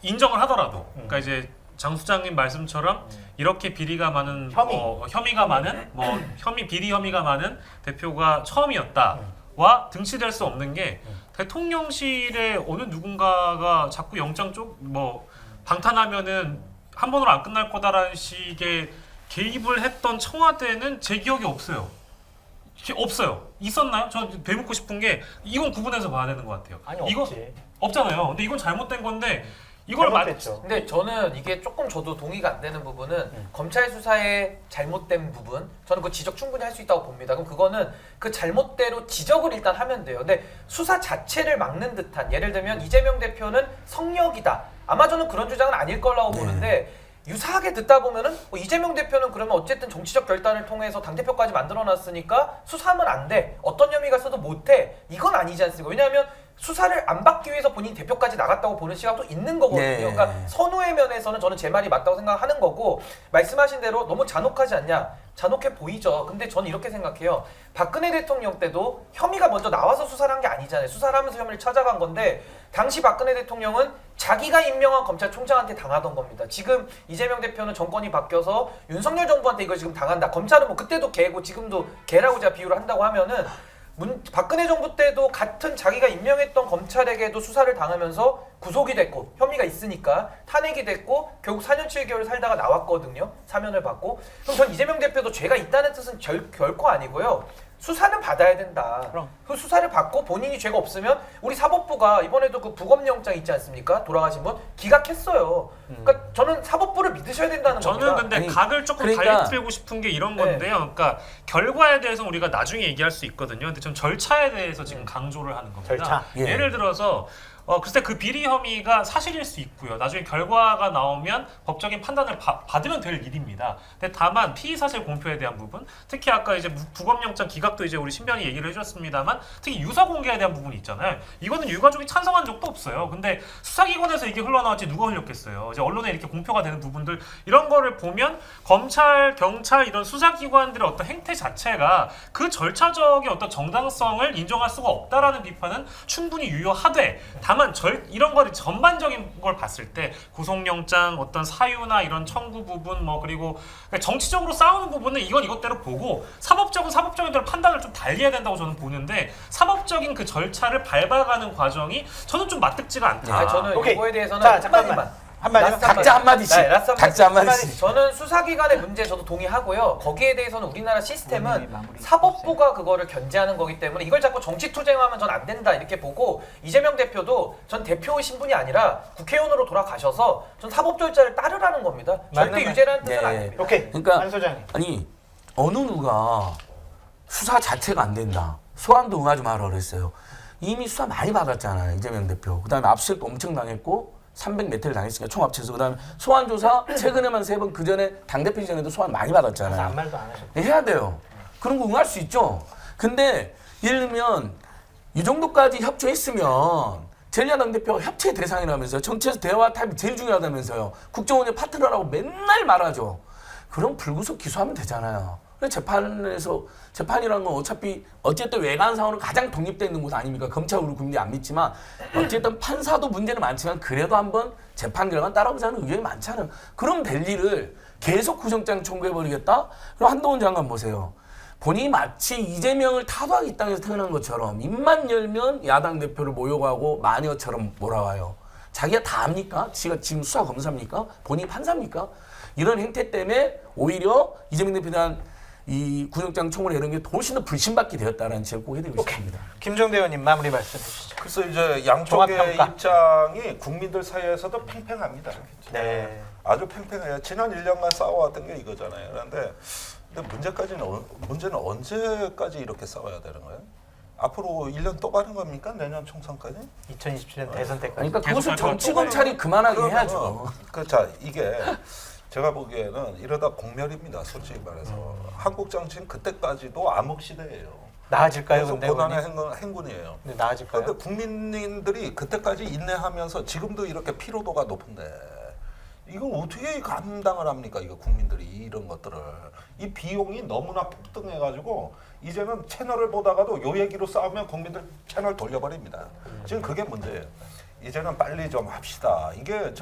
인정을 하더라도 그러니까 이제 장 수장님 말씀처럼 이렇게 비리가 많은 혐의가 많은 비리 혐의가 많은 대표가 처음이었다와 등치될 수 없는 게 대통령실에 어느 누군가가 자꾸 영장 방탄하면은 한 번으로 안 끝날 거다라는 식의 개입을 했던 청와대는 제 기억이 없어요. 없어요. 있었나요? 저는 되묻고 싶은 게 이건 구분해서 봐야 되는 것 같아요. 아니 이거 없지. 없잖아요. 근데 이건 잘못된 건데 이걸 잘못됐죠. 근데 저는 이게 조금 저도 동의가 안 되는 부분은 검찰 수사의 잘못된 부분 저는 그 지적 충분히 할 수 있다고 봅니다. 그럼 그거는 그 잘못대로 지적을 일단 하면 돼요. 근데 수사 자체를 막는 듯한 예를 들면 이재명 대표는 성역이다. 아마 저는 그런 주장은 아닐 거라고 보는데 유사하게 듣다 보면은 이재명 대표는 그러면 어쨌든 정치적 결단을 통해서 당대표까지 만들어놨으니까 수사하면 안 돼. 어떤 혐의가 있어도 못해. 이건 아니지 않습니까? 왜냐하면 수사를 안 받기 위해서 본인이 대표까지 나갔다고 보는 시각도 있는 거거든요. 네. 그러니까 선호의 면에서는 저는 제 말이 맞다고 생각하는 거고 말씀하신 대로 너무 잔혹하지 않냐? 잔혹해 보이죠. 근데 저는 이렇게 생각해요. 박근혜 대통령 때도 혐의가 먼저 나와서 수사를 한 게 아니잖아요. 수사를 하면서 혐의를 찾아간 건데 당시 박근혜 대통령은 자기가 임명한 검찰총장한테 당하던 겁니다. 지금 이재명 대표는 정권이 바뀌어서 윤석열 정부한테 이걸 지금 당한다. 검찰은 뭐 그때도 개고 지금도 개라고 제가 비유를 한다고 하면은 박근혜 정부 때도 같은 자기가 임명했던 검찰에게도 수사를 당하면서 구속이 됐고 혐의가 있으니까 탄핵이 됐고 결국 4년 7개월 살다가 나왔거든요. 사면을 받고. 그럼 전 이재명 대표도 죄가 있다는 뜻은 결코 아니고요. 수사는 받아야 된다. 그럼. 그 수사를 받고 본인이 죄가 없으면 우리 사법부가 이번에도 그 부검영장 있지 않습니까? 돌아가신 분 기각했어요. 그러니까 저는 사법부를 믿으셔야 된다는 저는 겁니다. 근데 아니, 각을 조금 그러니까- 달리뜨리고 싶은 게 이런 건데요. 그러니까 결과에 대해서 우리가 나중에 얘기할 수 있거든요. 근데 좀 절차에 대해서 지금 강조를 하는 겁니다. 절차. 예. 예를 들어서 글쎄 그 비리 혐의가 사실일 수 있고요. 나중에 결과가 나오면 법적인 판단을 받으면 될 일입니다. 근데 다만 피의 사실 공표에 대한 부분, 특히 아까 이제 부검영장 기각도 이제 우리 신변이 얘기를 해줬습니다만, 특히 유서 공개에 대한 부분이 있잖아요. 이거는 유가족이 찬성한 적도 없어요. 근데 수사기관에서 이게 흘러나왔지 누가 흘렸겠어요. 이제 언론에 이렇게 공표가 되는 부분들 이런 거를 보면 검찰, 경찰 이런 수사기관들의 어떤 행태 자체가 그 절차적인 어떤 정당성을 인정할 수가 없다라는 비판은 충분히 유효하되. 다만 이런 거를 전반적인 걸 봤을 때 구속영장 어떤 사유나 이런 청구 부분 그리고 정치적으로 싸우는 부분은 이건 이것대로 보고 사법적인 대로 판단을 좀 달리해야 된다고 저는 보는데 사법적인 그 절차를 밟아가는 과정이 저는 좀 맞득지가 않다. 아니, 저는 오케이. 이거에 대해서는 자, 잠깐만. 한마디만. 각자 한마디씩. 네, 라스트 각자 한마디씩. 저는 수사기관의 문제 저도 동의하고요. 거기에 대해서는 우리나라 시스템은 사법부가 그거를 견제하는 거기 때문에 이걸 자꾸 정치 투쟁하면 전 안 된다 이렇게 보고 이재명 대표도 전 대표의 신분이 아니라 국회의원으로 돌아가셔서 전 사법 절차를 따르라는 겁니다. 절대 맞는 유죄라는 뜻은 네. 아닙니다. 오케이. 그러니까 안 소장님. 아니 어느 누가 수사 자체가 안 된다. 소환도 응하지 마라 그랬어요. 이미 수사 많이 받았잖아요. 이재명 대표. 그다음에 압수수색도 엄청 당했고 300몇 회를 당했으니까 총 합쳐서 그다음에 소환 조사 최근에만 3번 그전에 당대표 전에도 소환 많이 그래서 받았잖아요. 아무 말도 안 하셨고. 해야 돼요. 그런 거 응할 수 있죠. 근데 예를 들면 이 정도까지 협조했으면 제1야당 대표가 협치의 대상이라면서요. 정치에서 대화 타입이 제일 중요하다면서요. 국정원의 파트너라고 맨날 말하죠. 그럼 불구속 기소하면 되잖아요. 재판이라는 건 어쨌든 외관상으로 가장 독립되어 있는 곳 아닙니까? 검찰 우리 국민이 안 믿지만 어쨌든 판사도 문제는 많지만 그래도 한번 재판 결과는 따라오지 않는 의견이 많잖아요. 그럼 될 일을 계속 구속장 청구해버리겠다? 그럼 한동훈 장관 보세요. 본인이 마치 이재명을 타도하기 땅에서 태어난 것처럼 입만 열면 야당 대표를 모욕하고 마녀처럼 몰아와요. 자기가 다 압니까? 지가 지금 수사 검사입니까? 본인이 판사입니까? 이런 행태 때문에 오히려 이재명 대표에 대한 이 구속장 청구나 이런 게 훨씬 더 불신받게 되었다라는 지적을 꼭 해드리고 싶습니다. 김종대 의원님 마무리 말씀해 주시죠. 그래서 이제 양쪽의 종합평가. 입장이 국민들 사이에서도 팽팽합니다. 네. 아주 팽팽해요. 지난 1년간 싸워왔던 게 이거잖아요. 그런데 문제는 언제까지 이렇게 싸워야 되는 거예요? 앞으로 1년 또 가는 겁니까? 내년 총선까지? 2027년 대선 때까지. 그러니까 계속 그것을 갈 정치 거예요. 검찰이 그만하게 해야죠. 자, 이게 제가 보기에는 이러다 공멸입니다. 솔직히 말해서. 한국 정치는 그때까지도 암흑 시대예요. 나아질까요, 계속 근데 고난의 의원님? 행군이에요. 네, 나아질까요? 그런데 국민들이 그때까지 인내하면서 지금도 이렇게 피로도가 높은데 이걸 어떻게 감당을 합니까? 이거 국민들이 이런 것들을 이 비용이 너무나 폭등해가지고 이제는 채널을 보다가도 요 얘기로 싸우면 국민들 채널 돌려버립니다. 지금 그게 문제예요. 이제는 빨리 좀 합시다. 이게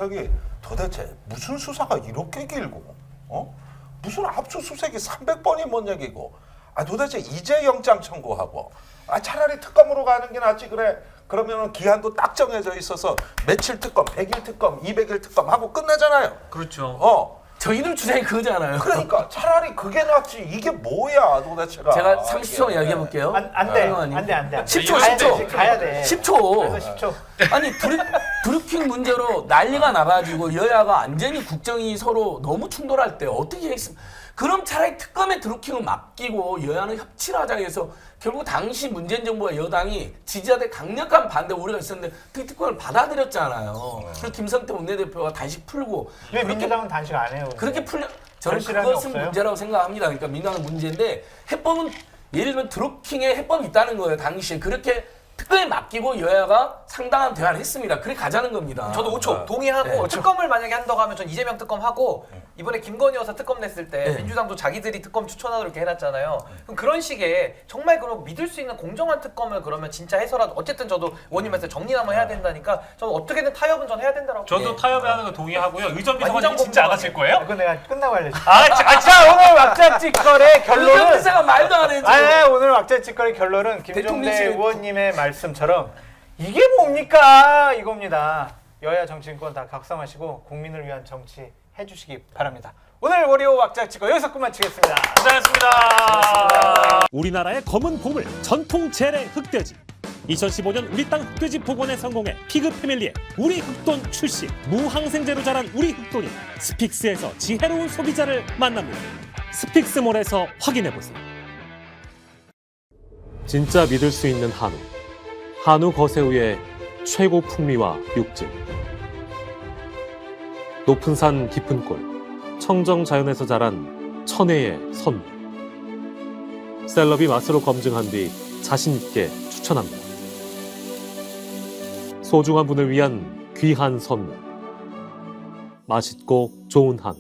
도대체 무슨 수사가 이렇게 길고, 무슨 압수수색이 300번이 뭔 얘기고, 도대체 이제 영장 청구하고, 차라리 특검으로 가는 게 낫지 그래. 그러면은 기한도 딱 정해져 있어서 며칠 특검, 100일 특검, 200일 특검 하고 끝내잖아요. 그렇죠. 저희들 주장이 그거잖아요. 그러니까 차라리 그게 낫지. 이게 뭐야 도대체가. 제가 30초 이야기해 볼게요. 안 돼. 안 돼. 10초, 가야 돼, 10초. 가야 돼. 10초. 그래서 10초. 아니 드루킹 문제로 난리가 나가지고 여야가 완전히 국정이 서로 너무 충돌할 때 어떻게 했습니까? 그럼 차라리 특검에 드루킹을 맡기고 여야는 협치를 하자 해서 결국 당시 문재인 정부와 여당이 지지자들의 강력한 반대 우려가 있었는데 그 특검을 받아들였잖아요. 그래서 김성태 원내대표가 단식 풀고 왜 민주당은 단식 안 해요? 근데? 그렇게 풀려 저는 절실함이 그것은 없어요? 문제라고 생각합니다. 그러니까 민주당은 문제인데 해법은 예를 들면 드루킹의 해법이 있다는 거예요. 당시에 그렇게 특검에 맡기고 여야가 상당한 대화를 했습니다. 그래 가자는 겁니다. 저도 5초 동의하고 네. 특검을 만약에 한다고 하면 전 이재명 특검 하고 이번에 김건희 여사 특검 냈을 때 네. 민주당도 자기들이 특검 추천하도록 이렇게 해놨잖아요. 그럼 그런 식의 정말 그럼 믿을 수 있는 공정한 특검을 그러면 진짜 해서라도 어쨌든 저도 의원님 말씀 정리나마 해야 된다니까 저는 어떻게든 타협은 전 해야 된다고. 저도 예. 타협에 하는 거 동의하고요. 의전 비서관님 완전 진짜 안 공정하게. 하실 거예요? 그거 내가 끝나고 알려줄게. 자, 오늘 왁자지껄의 결론은 의사가 말도 안 해. 오늘 왁자지껄의 결론은 김종대 대통령실에- 의원님의 말씀처럼 이게 뭡니까 이겁니다. 여야 정치인권 다 각성하시고 국민을 위한 정치 해주시기 바랍니다. 오늘 월요 왁자지껄 여기서 끝마치겠습니다. 고생하셨습니다. 우리나라의 검은 보물 전통 재래 흑돼지 2015년 우리 땅 흑돼지 복원에 성공해 피그 패밀리의 우리 흑돈 출시 무항생제로 자란 우리 흑돈이 스픽스에서 지혜로운 소비자를 만납니다. 스픽스몰에서 확인해보세요. 진짜 믿을 수 있는 한우 거세우의 최고 풍미와 육질 높은 산 깊은 골 청정 자연에서 자란 천혜의 선물 셀럽이 맛으로 검증한 뒤 자신 있게 추천합니다. 소중한 분을 위한 귀한 선물 맛있고 좋은 한우